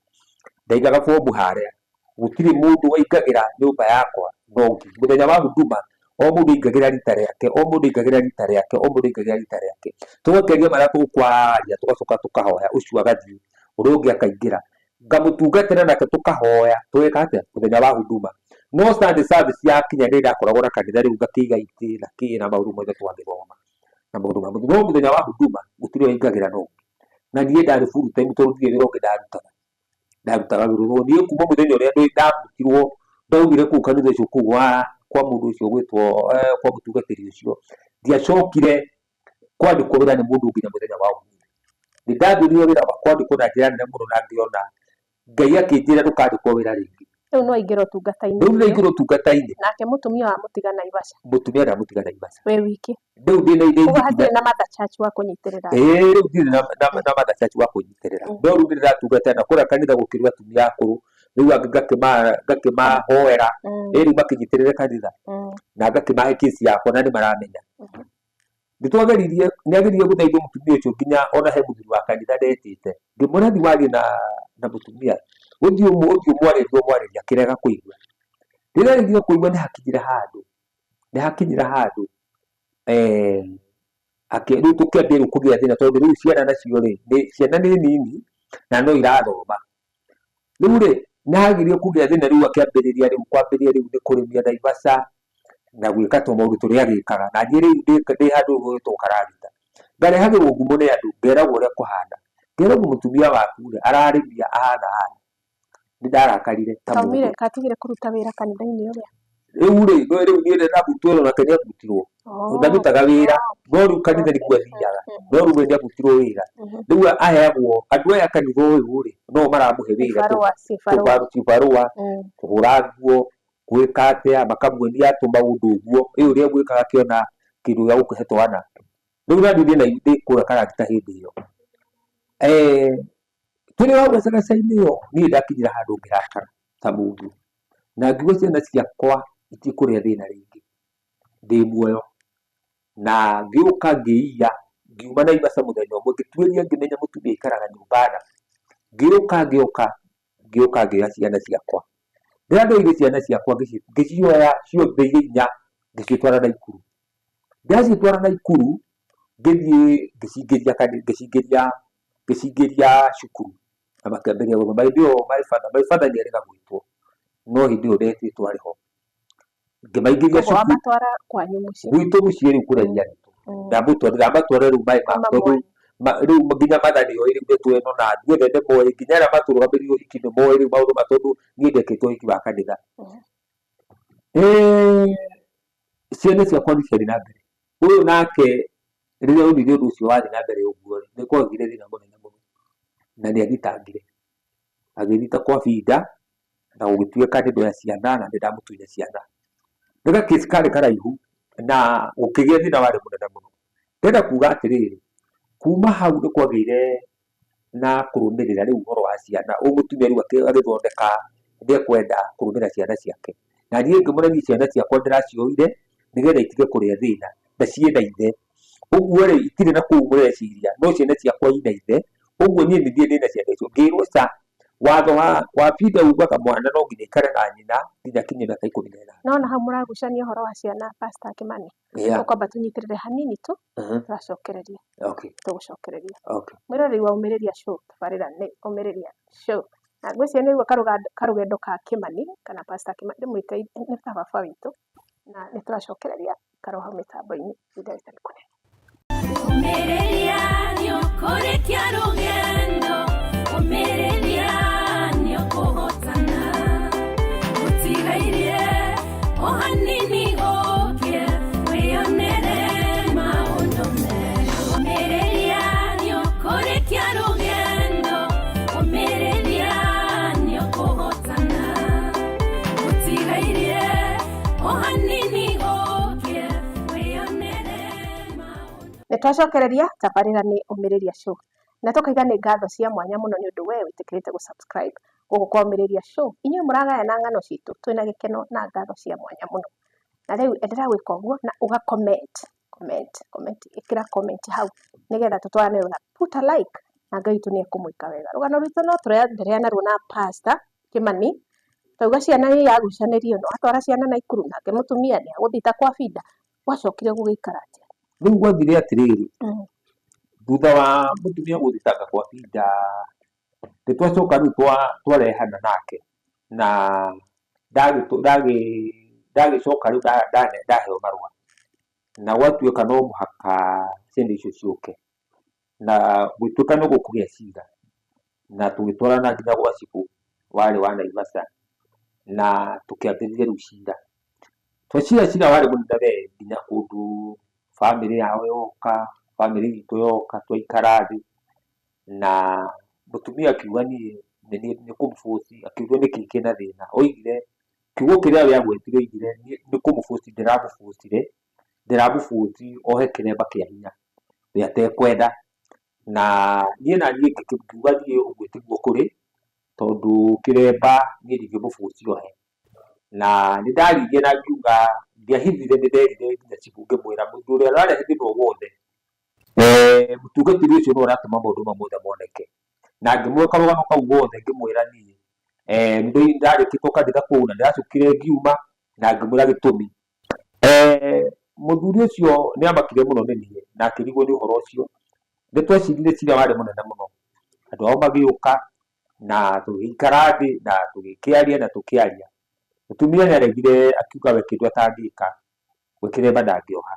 ndaigaga bomu harĩa gũtirĩ mũndũ waingagĩra nyũmba yakwa no mũthenya wa huduma o mũndũ aingagĩra rita rĩake tũgakĩaria marĩa tũkwaria tũgacoka tũkahoya ũcio agathiĩ ũrĩa ũngĩ akaingĩra ngamũtungatĩra nake tũkahoya tũgeka atĩa mũthenya wa huduma no Sunday service yakinya nĩ ndakoragwo na kanitha rĩu ngakĩiga itĩ na kĩ na maũndũ mothe twagĩthoma na maũndũ ma no mũthenya wa huduma gũtirĩ waingagĩra no na niĩ ndarĩ full time tondũ ndirĩ wĩra ũngĩ ndarutaga wĩra niĩ kuma mũthenya ũrĩa ndarutirwo ndaumire kũu kanitha ũcio kũu kwa mũndũ ũcio gwĩtwo kwa mũtungatĩri ũcio ndiacokire kwandĩkwo wĩra nĩ mũndũ nginya mũthenya wa ũmũthĩ nĩ ndambĩrĩirie wĩra wa kwandĩkwo na njĩra nene mũno na ngĩona Ngai akĩnjĩra ndũkandĩkwo wĩra rĩngĩ rĩu no aingĩra ũtungata-inĩ nake mũtumia wa mũtiga Naivasha we wiki rĩu ndĩ na ũguo hatirĩ na mother church wa kũnyitĩrĩra rĩu ndirĩ na mother church wa kũnyitĩrĩra no rĩu ndĩratungatĩra na kũrĩa kanitha gũkĩrĩ atumia akũrũ riu ngakĩmahoera rĩu makĩnyitĩrĩre kanitha na ngakĩmahe kĩci yakwa na nĩ maramenya. Nĩageririe gũthaithia mũtumia ũcio nginya ona he mũthuri wa kanitha ndetĩte, ngĩmwĩra thiĩ warie na mũtumia ũthiĩ ũmwarĩria akĩrega kũigua. Rĩrĩa aregire kũigua nĩ hakinyire handũ rĩu tũkĩambia rĩu kũgĩa thĩna, tondũ rĩu ciana nacio ciana nĩ nini na no irathoma. Rĩu nĩ hagirio kũgĩa thĩna, rĩu akĩambĩrĩria rĩu nĩ kũrĩmia Naivasha na gwĩka tũmaũndũ tũrĩa agĩkaga, na niĩ rĩu ndĩ handũ gwĩtwo karagita ngarehagĩrwo ngumo nĩ andũ, ngeragwo ũrĩa kũhana, ngeragwo mũtumia waku ararĩmia ahana haha. Nĩ ndarakarire ta mũndũ katigire kũruta wĩra kanitha-inĩ ũrĩa. Rĩu niĩ ndĩrabutwo wĩra nake nĩabutirwo, ndandutaga wĩra no rĩu kanitha nĩkuo athiaga, no rĩu we nĩabutirwo wĩra. Rĩu aheagwo andũ aya kanitha ũyũ no maramũhe wĩra, cibarũa, kũhũra nguo, gwĩka atĩa, makamuonia tũmaũndũ ũguo, ũrĩa gwĩkaga akĩona kĩndũ gĩa gũkũhe twana. Rĩu naniĩ ndĩ kũrĩa karagita hĩndĩ ĩyo, tũrĩ o gacagaca-inĩ ĩyo niĩ ndakinyire handũ ngĩrakara ta mũndũ, na ngiuga ciana ciakwa itikũrĩa thĩna rĩngĩ ndĩ muoyo, na ngĩũka ngĩiya, ngiuma Naivasha mũthenya ũmwe ngĩtuĩria ngĩmenya mũtumia aikaraga nyũmba na ngĩũka ngĩoya ciana ciakwa. Rĩrĩa ndoire ciana ciakwa ngĩcioya ciothe inya ngĩcitwara Naikuru. Ndacitwara Naikuru ngĩcingĩria cukuru na makĩambĩrĩria gũthoma. Hĩndĩ ĩyo my father nĩarega gwĩtwo, no hĩndĩ ĩyo ndetĩtwo arĩ ho, ngĩmaingĩria cukuru gwitũ mũciĩ rĩu kũrĩa ndamatwara rĩu maĩ ma, tondũ rĩu nginya matha nĩoĩ rĩu ndeto ĩno na andũ othe nĩmoĩ, nginya arĩa matũrũgamĩrĩire ũhiki nĩmoĩ rĩu maũndũ ma, tondũ niĩ ndekĩte ũhiki wa kanitha. Ciana ciakwa nĩciathiĩ na mbere, ũyũ nake rĩrĩa onire ũndũ ũcio wathiĩ na mbere ũguo nĩ kwagĩire thĩna mũnene mũno, na nĩathitangire, agĩthita kwa binda na gũgĩtuĩka nĩndoya ciana na nĩndamũtunya ciana. Nĩ gakĩci karĩ karaihu na gũkĩgĩa thĩna warĩ mũnene mũno. Ndĩrenda kuga atĩrĩrĩ, kuma hau nĩ kwagĩire na kũrũmĩrĩra rĩu ũhoro wa ciana, mũtumia rĩu agĩthondeka ndekwenda kũrũmĩrĩra ciana ciake, na niĩ ngĩmũrania ciana ciakwa ndĩracioire nĩgetha itige kũrĩa thĩna na ciĩna ithe, ũguo itirĩ na kũu mũreciria, no ciana ciakwa ina ithe, ũguo niĩ nĩthiĩ ndĩ na ciana icio. Ngĩrwo ca watho wa binda ugaga mwana no nginya aikare na nyina nginya akinye mĩaka 18. No hau mũragucania ũhoro wa ciana Pastor Kimani, tũkwamba tũnyitĩrĩre hanini tu tũracokereria. Tũgũcokereria mwĩroreri wa Ũmĩrĩria Show, tabarĩra nĩ Ũmĩrĩria Show, na ngwĩciria nĩguo karũgendo ka Kimani kana Pastor Kimani, ndĩmwĩte nĩ ta baba witũ, na nĩtũracokereria karoha mĩtambo-inĩ ihinda rĩtarĩ kũnene. Ũmĩrĩria nĩũkũrĩkia rũgendo, ũmĩrĩria nĩũkũhotana, ũtigairie o hanini ũke wĩonere maũndũ mega. Ũmĩrĩria nĩũkũrĩkia rũgendo, ũmĩrĩria nĩũkũhotana, ũtigairie o hanini ũke wĩonere maũndũ. Nĩtwacokereria, tabarĩra nĩ Ũmĩrĩria Show, na tũkaiga nĩ ngatho cia mwanya mũno nĩ ũndũ we wĩtĩkĩrĩte gũ-subscribe gũkũ kwa Ũmĩrĩria Show. Inyuĩ mũragayana ng'ano citũ twĩna gĩkeno na ngatho cia mwanya mũno, na rĩu endelea gwĩka ũguo na uga comment, ĩkĩra comment hau nĩgetha tũtwarane wega, put a like na Ngai witũ nĩekũmwĩka wega. Rũgano rwitũ no tũrenderea naruo na Pastor Kimani, tauga ciana nĩyagucanĩrio, no atwara ciana Naikuru, nake mũtumia nĩagũthita kwa binda, gwacokire gũgĩikara atĩa? Rĩu gwathire atĩrĩrĩ, thutha wa mũtumia gũthitanga kwa binda nĩtwacoka rĩu twarehana nake, na ndagĩcoka rĩu ndaheo marũa, na gwatuĩka no mũhaka ciana icio ciũke, na gwĩtuĩka no gũkũgĩa cira, na tũgĩtwarana nginya gwa cibũ warĩ wa Naivasha, na tũkĩambĩrĩria rĩu cira. Cira warĩ mũnene nginya kũndũ bamĩrĩ yao yoka, bamĩrĩ itũ yoka, twaikara thĩ, na mũtumia akiuga nĩ kũmũbũci, akiuga nĩkĩ kĩna thĩna, oigire kiugo kĩrĩa we agwetire, oigire nĩ kũmũbũci ndĩramũbũci ohe kĩremba kĩa hinya we atekwenda, na niĩ ngiuga niĩ ũguo tiguo kũrĩ, tondu kiremba ni ndingĩmũbucia ohe, na nĩ ndaringie na ngiuga ndiahithire nĩ nderire nginya cibu ngĩmwĩra mũndũ ũrĩa ũrarehe thĩna o wothe mũtungatĩri ũcio nĩwe ũratũma maũndũ mau mothe moneke, na ngĩmũhe karũgano kau gothe ngĩmwĩra niĩ ndarĩkĩte kanitha kũu na ndĩracokire ngiuma na ngĩmwĩra gĩtũmi. Mũthuri ũcio nĩ amakire mũno nĩ niĩ na akĩrigwo nĩ ũhoro ũcio. Nĩ twecirire cira warĩ mũnene mũno, andũ ao magĩũka na tũgĩikara thĩ na tũgĩkĩaria na tũkĩaria. Mũtumia nĩ aregire akiuga we kĩndũ atangĩka, we kĩremba ndangĩoha,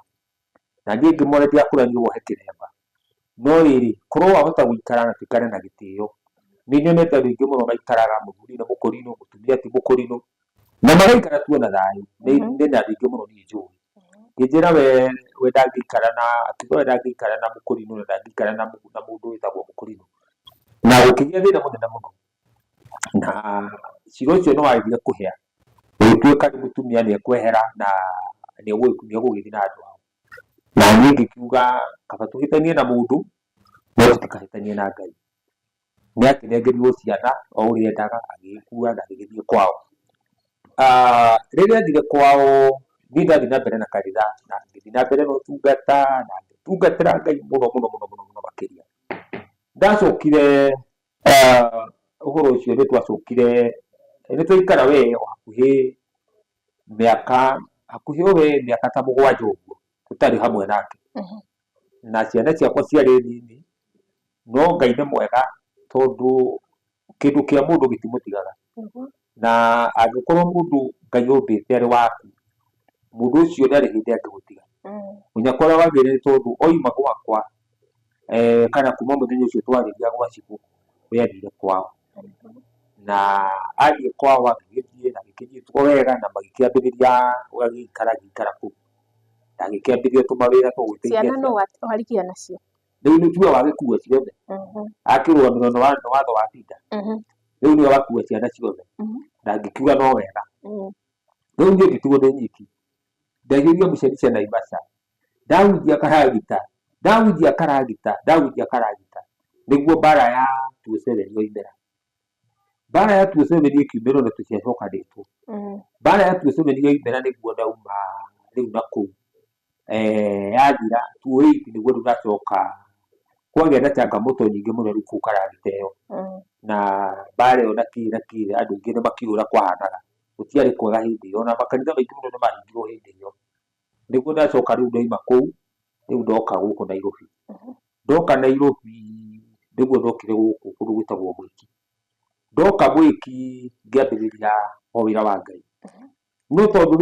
na niĩ ngĩmwĩra ndirakũrania wohe kĩremba, no rĩrĩ korwo wahota gũikara na tũikare na gĩtĩo. Nĩ nyonete andũ aingĩ mũno maikaraga, mũthuri nĩ mũkũrinũ, mũtumia ti mũkũrinũ, na magaikara tu na thayũ. Nĩ andũ aingĩ mũno niĩ njũĩ. Ngĩnjĩra we ndangĩikara na, akiuga we ndangĩikara na mũkũrinũ na ndangĩikara na mũndũ wĩtagwo mũkũrinũ, na gũkĩgĩa thĩna mũnene mũno, na cira ũcio nĩ warĩrire kũhĩa, gũgĩtuĩka nĩ mũtumia nĩ ekwehera na nĩ egũgĩthiĩ na andũ ao, na niĩ ngĩkiuga kaba tũhĩtanie na mũndũ no tũtikahĩtanie na Ngai. Nĩ akĩnengerirwo ciana o ũrĩa endaga, agĩgĩkua na agĩgĩthiĩ kwao. Rĩrĩa athire kwao niĩ ndathiĩ na mbere na kanitha na ngĩthiĩ na mbere na ũtungata na ngĩtungatĩra Ngai mũno mũno mũno mũno makĩria. Ndacokire ũhoro ũcio nĩ twacokire nĩ twaikara we o hakuhĩ mĩaka ta 7 ũguo tũtarĩ hamwe nake, na ciana ciakwa ciarĩ nini, no Ngai nĩ mwega tondũ kĩndũ kĩa mũndũ gĩtimũtigaga, na angĩkorwo mũndũ Ngai ombĩte arĩ waku, mũndũ ũcio ndarĩ hĩndĩ angĩgũtiga. Mũnyakwa ũrĩa wagĩrĩire tondũ oima gwakwa kana kuma mũthenya ũcio twarĩkia gwa cibũ we athire kwao, na athiĩ kwao agĩgĩthiĩ na gĩkĩnyitwo wega na magĩkĩambĩrĩria gũgĩikara kũu, na agĩkĩambĩrĩria tũmawĩra twa gũteithia ciana no warigia nacio. Rĩu nĩ tuwe wagĩkua ciothe, akĩrũgamĩrĩrwo nĩ watho wa Peter, rĩu nĩwe wakua ciana ciothe, na ngĩkiuga no wega. Rĩu niĩ ngĩtigwo ndĩ nyiki, ndaihũria mũceri cia Naivasha, ndahunjia karagita nĩguo mbara ya 27 yoimĩra. Mbara ya 27 ĩkiumĩrwo na tũtiacokanĩtwo. Mbara ya 27 yoimĩra nĩguo ndauma rĩu na kũu, yathira 28 nĩguo rĩu ndacoka kwagĩa na changamoto nyingĩ mũno rĩu kũu karagita ĩyo, na mbara ĩyo nakĩ andũ aingĩ nĩ makĩũra kwahanaga, gũtiarĩ kwega hĩndĩ ĩyo, na makanitha maingĩ mũno nĩ mahingirwo hĩndĩ ĩyo. Nĩguo ndacoka rĩu ndoima kũu, rĩu ndoka gũkũ Nairobi. Ndoka Nairobi nĩguo ndokire gũkũ kũndũ gwĩtagwo Mwiki. Ndoka Mwiki ngĩambĩrĩria o wĩra wa Ngai, no tondũ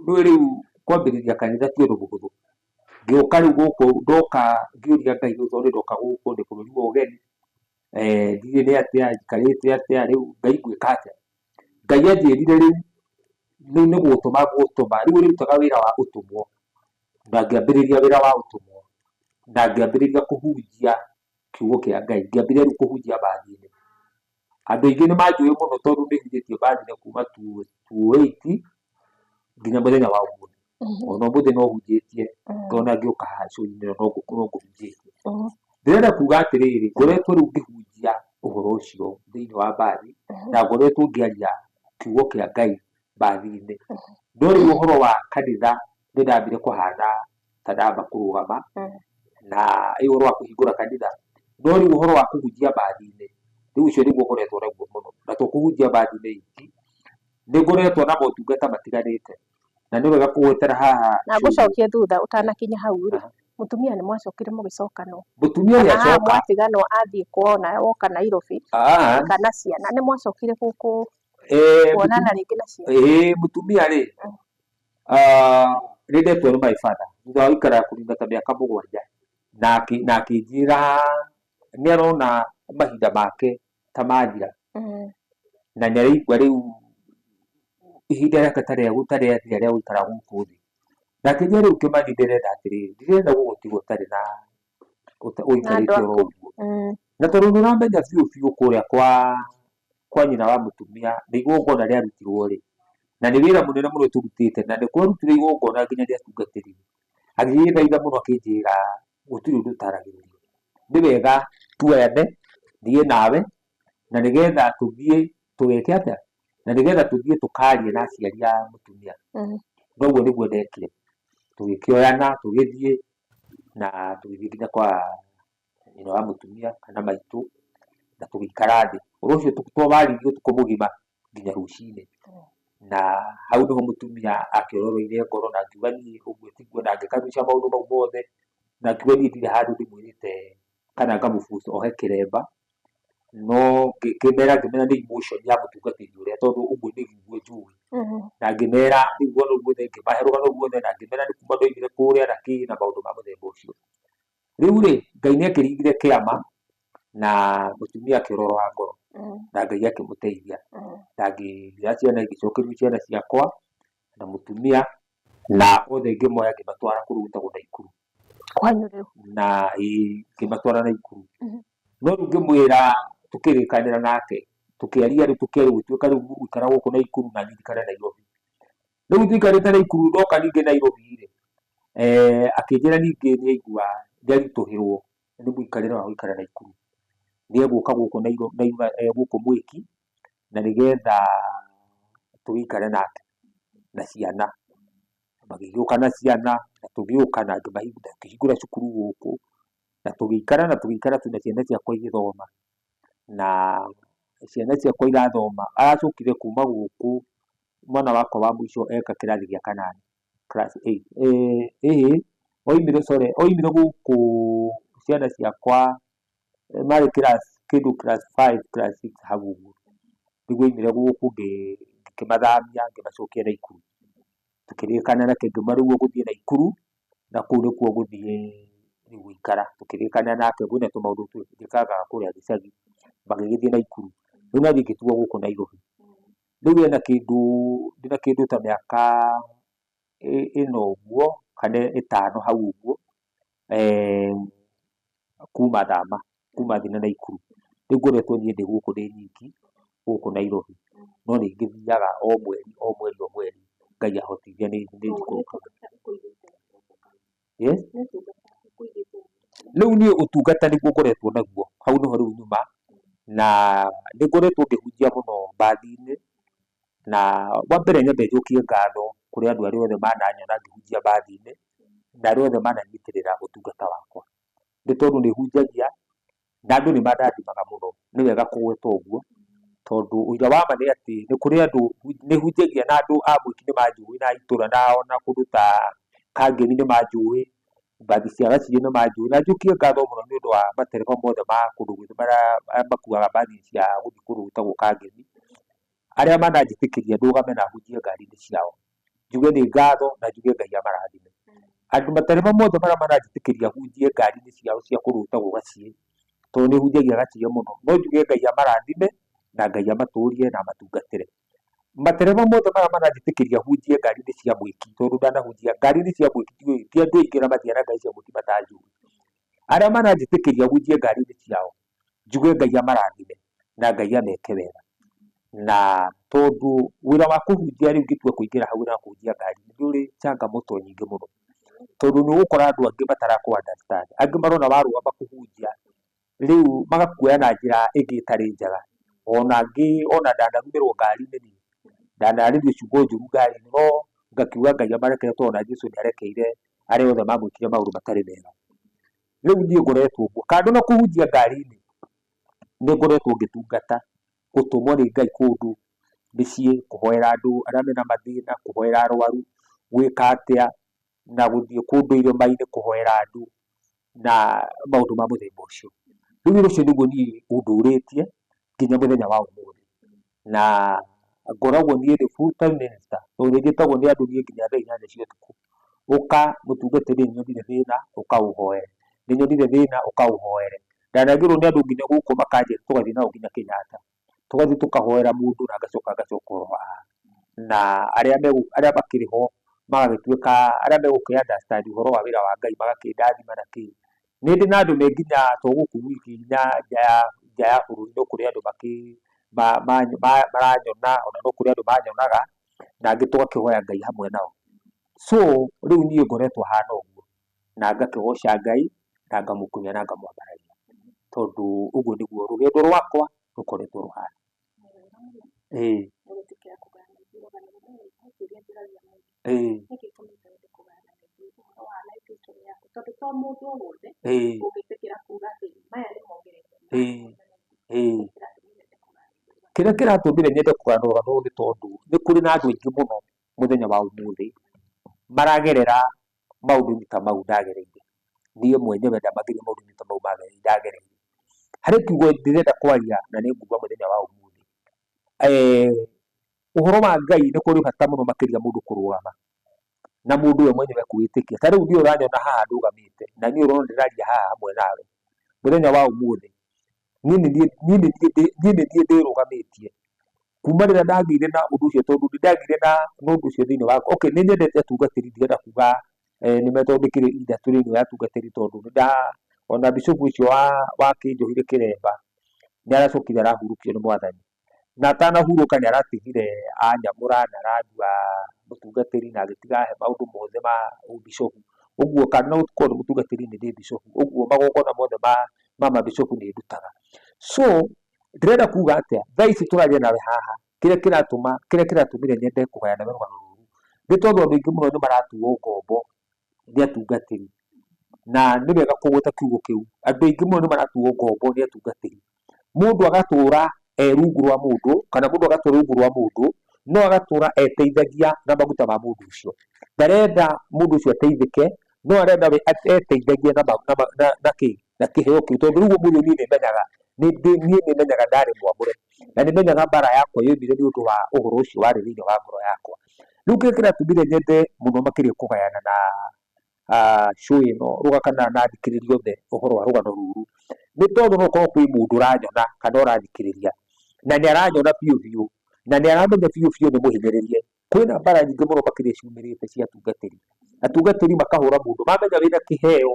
rĩu kwambĩrĩria kanitha ti ũndũ mũhũthũ. Ngĩũka rĩu gũkũ ndoka ngĩũria Ngai rĩu tondũ ndoka gũkũ ndĩ bũrũri wa ũgeni, ndirĩ nĩ atĩa, njikarĩte atĩa, rĩu Ngai ngwĩka atĩa. Ngai anjĩrire rĩu nĩ gũtũma rĩu ũrĩrutaga wĩra wa ũtũmwo, na ngĩambĩrĩria wĩra wa ũtũmwo, na ngĩambĩrĩria kũhunjia kiugo kĩa Ngai, ngĩambĩrĩria rĩu kũhunjia mbathi-inĩ. Andũ aingĩ nĩ manjũĩ mũno tondũ nĩ hunjĩtie mbathi-inĩ kuma 28 nginya mũthenya wa ũmũthĩ. Ona ũmũthĩ no hunjĩtie tondũ ona ngĩũka haha show-inĩ no ngũhunjĩtie. Ndĩrenda kuga atĩrĩrĩ, ngoretwo rĩu ngĩhunjia ũhoro ũcio thĩinĩ wa mbathi, na ngoretwo ngĩaria kiugo kĩa Ngai mbathi-inĩ. No rĩu ũhoro wa kanitha nĩ ndambire kũhana ta ndamba kũrũgama, na ũhoro wa kũhingũra kanitha, no rĩu ũhoro wa kũhunjia mbathi-inĩ rĩu ũcio nĩguo ngoretwo naguo mũno, na to kũhunjia mbathi-inĩ iki, nĩ ngoretwo na motungata matiganĩte, na nĩ wega kũgwetera haha. Na ngũcokie thutha ũtanakinya hau rĩ, mũtumia nĩ mwacokire mũgĩcokano? Mũtumia nĩ acoka, mwatiganwo athiĩ kwao na woka Nairobi kana ciana nĩ mwacokire gũkũ kuonana rĩngĩ na ciana? Mũtumia rĩ nĩ ndetwo nĩ my father thutha wa gũikara kũringa ta mĩaka 7, na akĩnjĩra nĩ arona mahinda make ta mathira, na nĩ araigua rĩu ihinda rĩake gũtarĩ rĩa gũikara gũkũ thĩ. Na akĩnjĩra rĩu Kĩmani ndĩrenda atĩrĩrĩ, ndirenda gũgũtiga ũtarĩ na ũikarĩte oro ũguo, na tondũ nĩ ũramenya biũ kũrĩa kwa nyina wa mũtumia nĩ igongona rĩarutirwo rĩ, na nĩ wĩra mũnene mũno tũrutĩte, na nĩ kwarutire igongona nginya rĩa tungatĩri. Agĩgĩthaitha mũno akĩnjĩra gũtirĩ ũndũ ũtaragĩrĩrio, nĩ wega tuoyane thiĩ nawe na nigetha tuthie tugeke atia na nigetha tuthie tukarie na aciari a mutumia noguo niguo ndekire tugikioyana tugithie na tugithie nginya kwa nyina wa mutumia kana maitu na tugikara thi ucio twabaririe utuko mugima nginya rucini na hau niho mutumia akiororoire ngoro na akiuga nie uguo tiguo na ngikarucia maundu mau mothe na akiuga nie ndire handu ndimwirite kana ngamubuca ohe kiremba no ngimera ni emotion ya mutungatiri uria tondu uguo niguo njui na ngimera niguo ruothe ngimahe rugano ruothe na ngimera ni kuma ndoimire kuria na ki na maundu ma muthemba ucio riu ri Ngai ni akiringire kiama na mutumia akiororoa ngoro na Ngai akimuteithia na ngigĩa ciana igicokerio ciana ciakwa na mutumia na othe ngimoya ngimatwara kũrĩa gwĩtagwo Naikuru kwanyu riu na ngimatwara Naikuru no rĩu ngĩmwĩra tukĩrĩkanĩra nake tukiaria riu tukĩerwo gũtuĩka riu gũikara gũkũ Naikuru na njikare Nairobi riu njikarĩte Naikuru ndoka ningĩ Nairobi rĩ akĩnjĩra ningĩ nĩ aigua nĩaritũhĩrwo nĩ mũikarĩre wa gũikara Naikuru nĩ egũka gũkũ Nairobi gũkũ Mwiki na nigetha tũgĩikare nake na ciana magĩgĩũka na ciana na tũgĩũka na ngĩhingũra cukuru gũkũ na tũgĩikara tuna ciana ciakwa igĩthoma na ciana ciakwa irathoma aracokire kuma gũkũ mwana wakwa wa mũico eka kĩrathi gĩa kanana class 8 oimire gũkũ ciana ciakwa marĩ class 5 class 6 hau ũguo nĩguo oimire gũkũ ngĩmathamia ngĩmacokia Naikuru tukĩrĩkanĩra kĩngĩma rĩu gũthiĩ Naikuru na kũu nĩkuo gũthiĩ gũikara tukĩrĩkanĩra nake kwĩna tũmaũndũ twĩkaga kũrĩa gĩcagi magĩgĩthiĩ Naikuru rĩu nathiĩ ngĩtua gũkũ Nairobi rĩu ndĩna kĩndũ ta mĩaka 4 ũguo kana 5 hau ũguo kuma thiĩ na Naikuru rĩu ngoretwo niĩ ndĩ gũkũ ndĩ nyiki gũkũ Nairobi no nĩ ngĩthiaga o mweri Ngai ahotithia nĩ njikũrũkaga rĩu niĩ ũtungata nĩguo ngoretwo naguo hau nĩho rĩu nyuma na nĩ ngoretwo ngĩhunjia mũno mbathi-inĩ na wa mbere nyambe njokie ngatho kũrĩ andũ arĩa othe mananyona ngĩhunjia mbathi-inĩ na arĩa othe mananyitĩrĩra ũtungata wakwa nĩ tondũ nĩ hunjagia na andũ nĩ mandathimaga mũno nĩ wega kũgweta ũguo tondũ ũira wa ma nĩ atĩ nĩ kũrĩ andũ nĩ hunjagia na andũ a Mwiki nĩ manjũĩ na itũra nao na kũndũ ta Kangemi nĩ manjũĩ mbathi cia Gaciĩ nĩ manjũĩ na njokie ngatho mũno nĩ ũndũ wa matereba mothe ma kũndũ gwitũ marĩa makuaga mbathi cia gũthiĩ kũndũ gwĩtagwo Kangemi arĩa mananjĩtĩkĩria ndũgame na hunjie ngari-inĩ ciao njuge nĩ ngatho na njuge Ngai amarathime andũ matereba mothe marĩa mananjĩtĩkĩria hunjie ngari-inĩ ciao cia kũndũ gwĩtagwo Gaciĩ tondũ nĩ hunjagia Gaciĩ mũno no njuge Ngai amarathime na Ngai amatũrie na amatungatĩre matereba mothe marĩa mananjĩtĩkĩria hunjie ngari-inĩ cia Mwiki tondũ ndanahunjia ngari-inĩ cia Mwiki ti andũ aingĩ na mathiaga ngari cia Mwiki matanjũĩ arĩa mananjĩtĩkĩria hunjie ngari-inĩ ciao njuge Ngai amarathime na Ngai ameke wega na tondũ wĩra wa kũhunjia rĩu ngĩtua kũingĩra hau na kũhunjia ngari-inĩ nĩ ũrĩ changamoto nyingĩ mũno tondũ nĩ ũgũkora andũ angĩ matarakũ understand angĩ marona warũgama kũhunjia rĩu magakuoya na njĩra ĩngĩ ĩtarĩ njega ona ndanarumĩrwo ngari-inĩ niĩ ndanarĩrio ciugo njũru ngari-inĩ no ngakiuga Ngai amarekere tondũ ona Jesũ nĩ arekeire arĩa othe mamwĩkire maũndũ matarĩ mega rĩu niĩ ngoretwo ũguo kando na kũhunjia ngari-inĩ nĩ ngoretwo ngĩtungata gũtũmwo nĩ Ngai kũndũ mĩciĩ kũhoera andũ arĩa mena mathĩna kũhoera arwaru gwĩka atĩa na gũthiĩ kũndũ irĩma-inĩ kũhoera andũ na maũndũ ma mũthemba ũcio rĩu wĩra ũcio nĩguo niĩ ũndũrĩtie nginya mũthenya wa ũmũthĩ na ngoragwo niĩ ndĩ full time minister tondũ nĩ njĩtagwo nĩ andũ niĩ nginya thaa 8 cia ũtukũ ũka mũtungatĩre nĩ nyonire thĩna ũka ũhoere nĩ nyonire thĩna ũka ũhoere ndanagĩrwo nĩ andũ nginya gũkũ makanjĩra tũgathiĩ nao nginya Kenyatta tũgathiĩ tũkahoera mũndũ na ngacoka oro na arĩa makĩrĩ ho magagĩtuĩka arĩa megũkĩ understand ũhoro wa wĩra wa Ngai magakĩndathima na kĩ nĩ ndĩ na andũ me nginya to gũkũ wiki nja ya bũrũri no kũrĩ andũ maranyona ona no kũrĩ andũ manyonaga na angĩ tũgakĩhoya Ngai hamwe nao so rĩu niĩ ngoretwo hana ũguo na ngakĩgoca Ngai na ngamũkumia na ngamwambararia tondũ ũguo nĩguo rũgendo rwakwa rukoretwo ruhana kĩrĩa kĩratũmire nyende kũgana rũgano rũrũ nĩ tondũ nĩ kũrĩ na andũ aingĩ mũno mũthenya wa ũmũthĩ maragerera maũndũ ta mau ndagereire. Niĩ mwenyewe ndamageria maũndũ ta mau ndagereire. Harĩ kiugo ndĩrenda kwaria na nĩ nguga mũthenya wa ũmũthĩ. Ũhoro wa Ngai nĩ kũrĩ bata mũno makĩria mũndũ kũrũgama na mũndũ we mwenyewe kwĩtĩkia. Ta rĩu niĩ ũranyona haha ndũgamĩte na niĩ ũrona ndĩraria haha hamwe nawe mũthenya wa ũmũthĩ, niĩ nĩ niĩ ndĩrũgamĩtie kuma rĩrĩa ndagĩire na ũndũ ũcio, tondũ ndagĩire na ũndũ ũcio thĩinĩ wa nĩ nyendete atungatĩri, ndirenda kuga nĩ metondekire industry ĩno ya atungatĩri, tondũ ona bishop ũcio wa Kĩnjohire Kĩremba nĩ aracokire arahurũkio nĩ Mwathani, na atanahurũka nĩ aratigire anyamũra na arandua mũtungatĩri na agĩtiga he maũndũ mothe ma ũbishopu. Ũguo kana no gũkorwo nĩ mũtungatĩri nĩ ndĩ bishopu, ũguo magongona mothe ma mabishopu nĩ ndutaga. So ndĩrenda kuga atĩa, thaa ici tũraria nawe haha, kĩrĩa kĩratũmire nyende kũgayana nawe rũgano rũrũ nĩ tondũ andũ aingĩ mũno nĩ maratuo ngombo nĩ atungatĩri, na nĩ wega kũgweta kiugo kĩu. Andũ aingĩ mũno nĩ maratuo ngombo nĩ atungatĩri, mũndũ agatũra rungu rwa mũndũ, kana mũndũ agatũra rungu rwa mũndũ, no agatũra eteithagia na maguta ma mũndũ ũcio. Ndarenda mũndũ ũcio ateithĩke, no arenda we eteithagia na kĩheo kĩu. Tondũ rĩu ũmũthĩ niĩ nĩmenyaga ndarĩ mwamũre, na nĩmenyaga mbara yakwa yoimire nĩ ũndũ wa ũhoro ũcio warĩ thĩinĩ wa ngoro yakwa. Rĩu kĩrĩa kĩratũmire nyende mũno makĩria kũgayana na show ĩno kana na athikĩrĩria othe ũhoro wa rũgano rũrũ nĩ tondũ no gũkorwo kwĩ mũndũ ũranyona kana ũrathikĩrĩria na nĩ aranyona biũ biũ na nĩ aramenya biũ biũ nĩ mũhinyĩrĩrie. Kwĩna mbara nyingĩ mũno makĩria ciumĩrĩte cia atungatĩri. Atungatĩri makahũra mũndũ, mamenya wĩna kĩheo,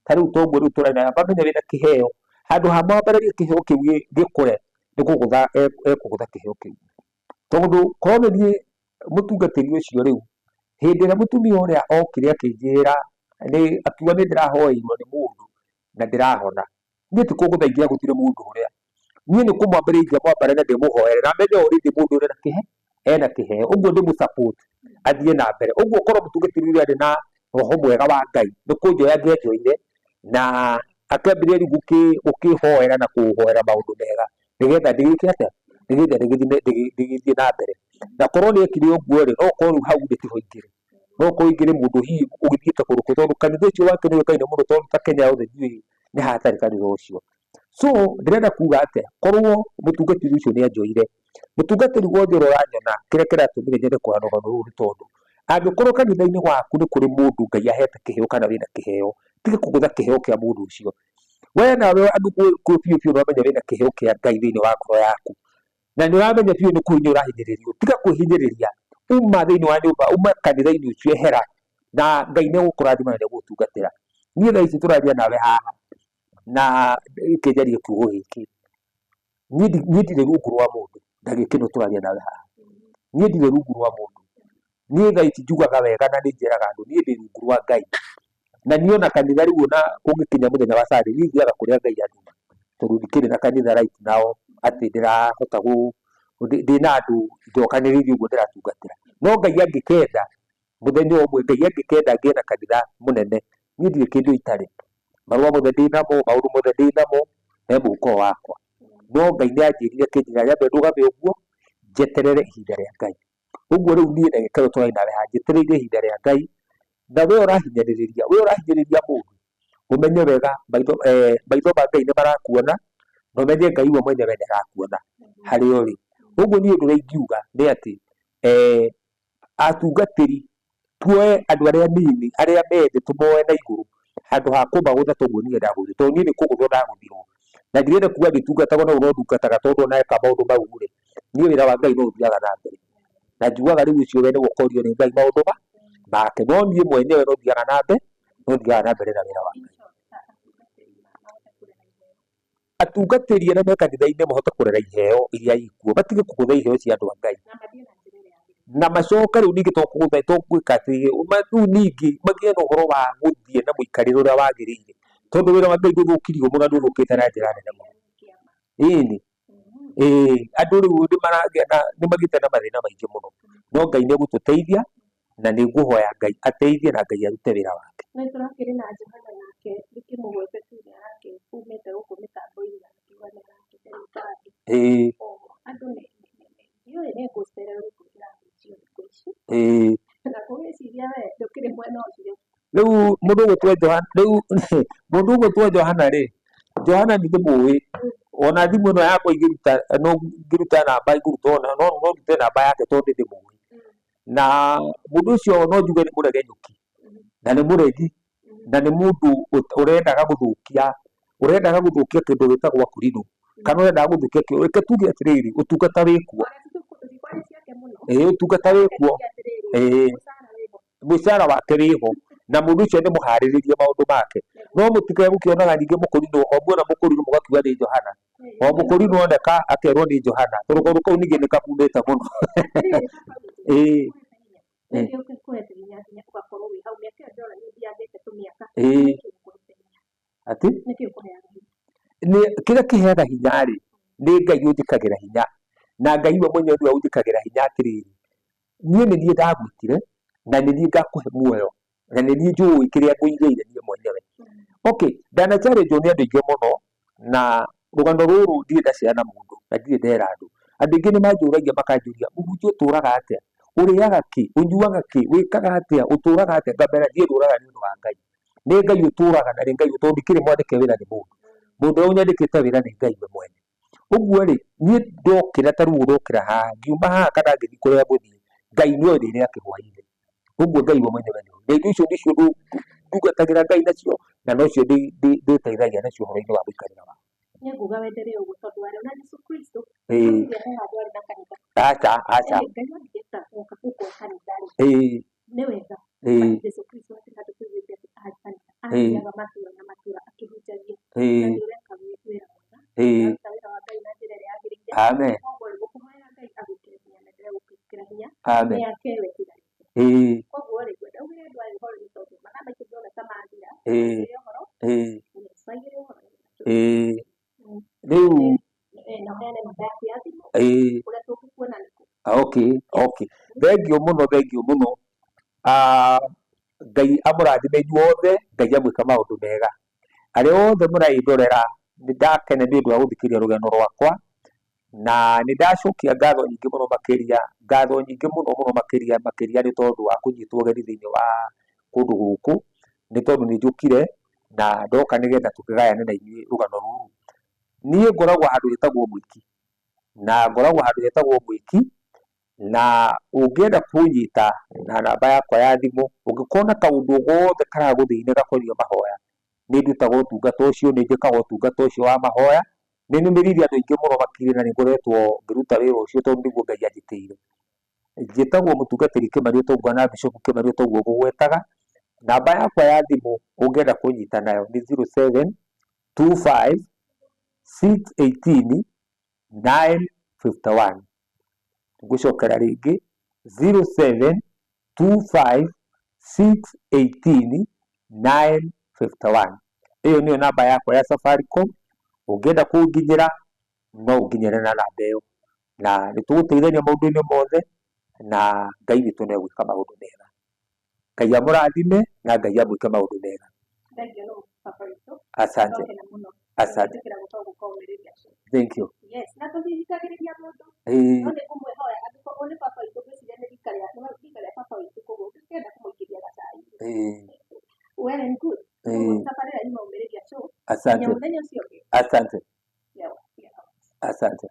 ta rĩu toguo rĩu tũrania, mamenya wĩna kĩheo, handũ ha mwambĩrĩrie kĩheo kĩu gĩkũre, nĩ kũgũtha ekũgũtha kĩheo kĩu. Tondũ korwo nĩ niĩ mũtungatĩri ũcio rĩu, hĩndĩ ĩrĩa mũtumia ũrĩa okire akĩnjĩra akiuga nĩ ndĩrahoeirwo nĩ mũndũ na ndĩrahona, niĩ ti kũgũthaithia gũtirĩ mũndũ ũrĩa, niĩ nĩ kũmwambĩrĩria mwambare na ndĩmũhoere na menye already mũndũ ũrĩa ena kĩheo, ũguo ndĩmũ support athiĩ na mbere. Ũguo korwo mũtungatĩri ũrĩa arĩ na roho mwega wa Ngai, nĩ kũnjoya angĩenjoire na akĩambĩrĩria gũkĩhoera na kũhoera maũndũ mega, nĩgetha ndĩgĩthiĩ na mbere. Na korwo nĩ ekire ũguo rĩ, no korwo hau ndĩtiho ingĩrĩ, no korwo ingĩrĩ mũndũ hihi ũgĩthiĩte kũrũkũ, tondũ kanitha ũcio wake nĩ ũĩkaine mũno, tondũ ta Kenya yothe ndiũĩ nĩ hatarĩ kanitha ũcio. So ndĩrenda kuga atĩa, korwo mũtungatĩri ũcio nĩ anjoire, mũtungatĩri wothe ũrĩa ũranyona, kĩrĩa kĩratũmire nyende kũgayana rũgano rũrũ nĩ tondũ angĩkorwo kanitha-inĩ waku nĩ kũrĩ mũndũ Ngai ahete kĩheo kana wĩna kĩheo, tiga kũgũtha kĩheo kĩa mũndũ ũcio. We nawe andũ biũ biũ nĩ wamenya wĩna kĩheo kĩa Ngai thĩinĩ wa ngoro yaku, na nĩ ũramenya biũ nĩ kũhinyĩrĩrio ũrahinyĩrĩrio, tiga kwĩhinyĩrĩria, uma thĩinĩ wa nyũmba, uma kanitha-inĩ ũcio, ehera na Ngai nĩ egũkũrathima na nĩ egũgũtungatĩra. Niĩ thaa ici tũraria nawe haha na kĩnjarie kiugo gĩkĩ, niĩ ndirĩ rungu rwa mũndũ, ndagĩka ĩno tũraria nawe haha, niĩ ndirĩ rungu rwa mũndũ, niĩ thaa ici njugaga wega na nĩ njĩraga andũ niĩ ndĩ rungu rwa Ngai. Na niĩ ona kanitha rĩu ona kũngĩkinya mũthenya wa Sunday niĩ thiaga kũrĩa Ngai anduma, tondũ ndikĩrĩ na kanitha right now atĩ ndĩrahota ndĩna andũ njokanĩrĩirie ũguo ndĩratungatĩra. No Ngai angĩkenda mũthenya ũmwe, Ngai angĩkenda ngĩe na kanitha mũnene, niĩ ndirĩ kĩndũ itarĩ, marũa mothe ndĩnamo, maũndũ mothe ndĩnamo, he mũhuko wakwa. No Ngai nĩ anjĩrire kĩnjĩra nyambe ndũgame ũguo njeterere ihinda rĩa Ngai. Ũguo rĩu niĩ ndagĩka ĩyo tũraria nawe haha njetereire ihinda rĩa Ngai. Na we ũrahinyĩrĩria mũndũ, ũmenye wega maitho ma Ngai nĩ marakuona, na ũmenye Ngai we mwenyewe nĩ arakuona harĩa ũrĩ. Ũguo niĩ ũndũ ũrĩa ingiuga nĩ atĩ atungatĩri tuoe andũ arĩa anini arĩa methĩ tũmoe na igũrũ, handũ ha kũmagũtha toguo niĩ ndagũthirwo, tondũ niĩ nĩ kũgũthwo ndagũthirwo. Na ndirenda kuga ngĩtungatagwo no ndungataga tondũ ona eka maũndũ mau rĩ, niĩ wĩra wa Ngai no ũthiaga na mbere. Na njugaga rĩu ũcio we nĩ gũkorio nĩ Ngai maũndũ make, no niĩ mwenyewe no thiaga na mbere na wĩra wa Ngai. Atungatĩri arĩa me kanitha-inĩ mahote kũrera iheo iria ikuo, matige kũgũtha iheo cia andũ a Ngai, na macoke rĩu ningĩ tũgwĩka atĩ rĩu ningĩ magĩe na ũhoro wa gũthiĩ na mũikarĩre ũrĩa wagĩrĩire, tondũ wĩra wa Ngai ndũthũkirio mũno na ndũthũkĩte na njĩra nene mũno. Ĩni andå rä u nä magä na mathä na maingä må no, no Ngai nä gå tå teithia na nä ngå hoya Ngai ateithie na Ngai arute wä ra wake. Nä tå rakä na Johana nake ndä må gwete tu nä arake umä te gå kå mä tambo-inä akiuga nä arake thirikari andå ndiå nä ngå cererwo gå kä ra icio thikå ici na kå gä ciria we ndå kä rä mwena å cio. Rä u må ndå å gå two Johana rä, Johana nä ndä må ä ona thimå ä no yakwa no ngä ruta namba no ndute namba yake tondå ndä ndä må ä na må ndå å cio no njuge nä må regenyũki na nä må regi na nä må ndå å rendaga gå thå kia kä ndå gä tagwo akurino kana å rendaga gå thå kia reke tuge atä rä rä å tungata wä kuo å tungata wä kuo må cara wake wä ho na må ndå å cio nä må harä rä rie maå ndå make no må tikae gå kä onaga ningä må kå rinå o muona må kå rinå må gakiuga nä Johana o må kå rinå oneka akerwo nä Johana tondå kaå ndå kau ningä nä kamumä te må no atä kä rä a kä heaga hinya rä nä Ngai å njä kagä ra hinya na Ngai we mwenyewe nä we å njä kagä ra hinya atä rä rä niä nä niä ndagwitire na nä niä ngakå he muoyo na nä niä njå ä kä rä a ngå igä ire niä mwenyewe ndana challenge nä andå aingä må no na rå gano rå rå ndirä ndaceana må ndå na ndirä ndera andå aingä nä manjå ragia makanjå ria må hunjia å tå raga atä å rä aga kä å nyuaga kä wä kaga atä å tå raga atä ngambera ndiä ndå raga nä å ndå wa Ngai nä Ngai å tå raga na nä Ngai tondå ndikä rä mwandäke wä ra nä må ndå å rä a å nyandäkä te wä ra nä Ngai we mwene å guo rä niä ndokä ra tarä u ndokä ra haha ngiuma haha kana ngä thiä kå rä a ngå thiä Ngai nä oä ndä rä akä hwainä å guo Ngai we mwenyewe nä indo icio nä cio ndungatagä ra Ngai nacio na no cio ndä teithagia nacio å horo-inä wa gå ikarä ra wake. Nä nguga wenderä å guo tondå warä ona Jesũ Kristo aca Ngai ndigeta woka gå kwo kanitha-rä nä wega Jesũ Kristo atä handå tå igä te atä kanitha athiaga matura na matura akä hunjagia na nä å reka wä ra mwega aruta wä ra wa Ngai na njä ra ä rä a yagä rä ire koguo gå kå hoera Ngai agå kä ra hinya na ndä regå kä ra hinya nä akewe tigarä koguo rä ngwenda augä re andå a horo nä tondå mathaa maingä ndona ta mathira agä re å horo aigä re å horo rä u na heane namba yaku ya thimå kå rä a tå ngä kuona nä kå thengio må no Ngai amå rathime inyuothe Ngai amwä ka maå ndå mega arä othe må raindorera nä ndakene nä å ndå wa gå thikä rä ria rå gano rwakwa na nä ndacokia ngatho nyingä må no makä ria nä tondå wa kå nyitwo geni thä inä wa kå ndå gå kå nä tondå nä njå kire na ndoka nä getha tå kä gayane na inyuä rå gano rå rå niä ngoragwo handå hetagwo mwiki na ngoragwo handå hetagwo mwiki na å ngä enda kå nyita na namba yakwa ya thimå å ngä korwo na kaå ndå gothe karagå thä inä gakonie mahoya nä ndutaga å tungata å cio nä njä kaga å tungata å cio wa mahoya nä nä mä rä irie andå aingä må no makirä na nä ngoretwo ngä ruta wä ra å cio tondå nä guo Ngai anjä tä ire njätagwo må tungatä kä mari å taguo na Bishop kä mari å taguo gå gwetaga namba yakwa ya thimå å ngä enda kå nyita nayo nä 0725 618 951 ngå cokera rä ngä 0725 618 951 ä yo nä yo namba yakwa ya Safaricom å ngä enda kå nginyä ra no å nginyä re na namba ä yo na nä tå gå teithania maå ndå-inä mothe na Ngai witå nä egwä ka maå ndå mega Ngai amå rathime na Ngai amwä ke maå ndå mega. Asante. Asante. Thank you. Yes, na tå thikagä rä ria må ndå no nä kå mwä hoya angä korwo nä baba witå ngä ciria nä rika rä baba witå koguo ngä kenda kå må ingä ria gacai well and good tabarä ra imaumä rä ria Asante. må thenya å cio å ngä Asante. Asante.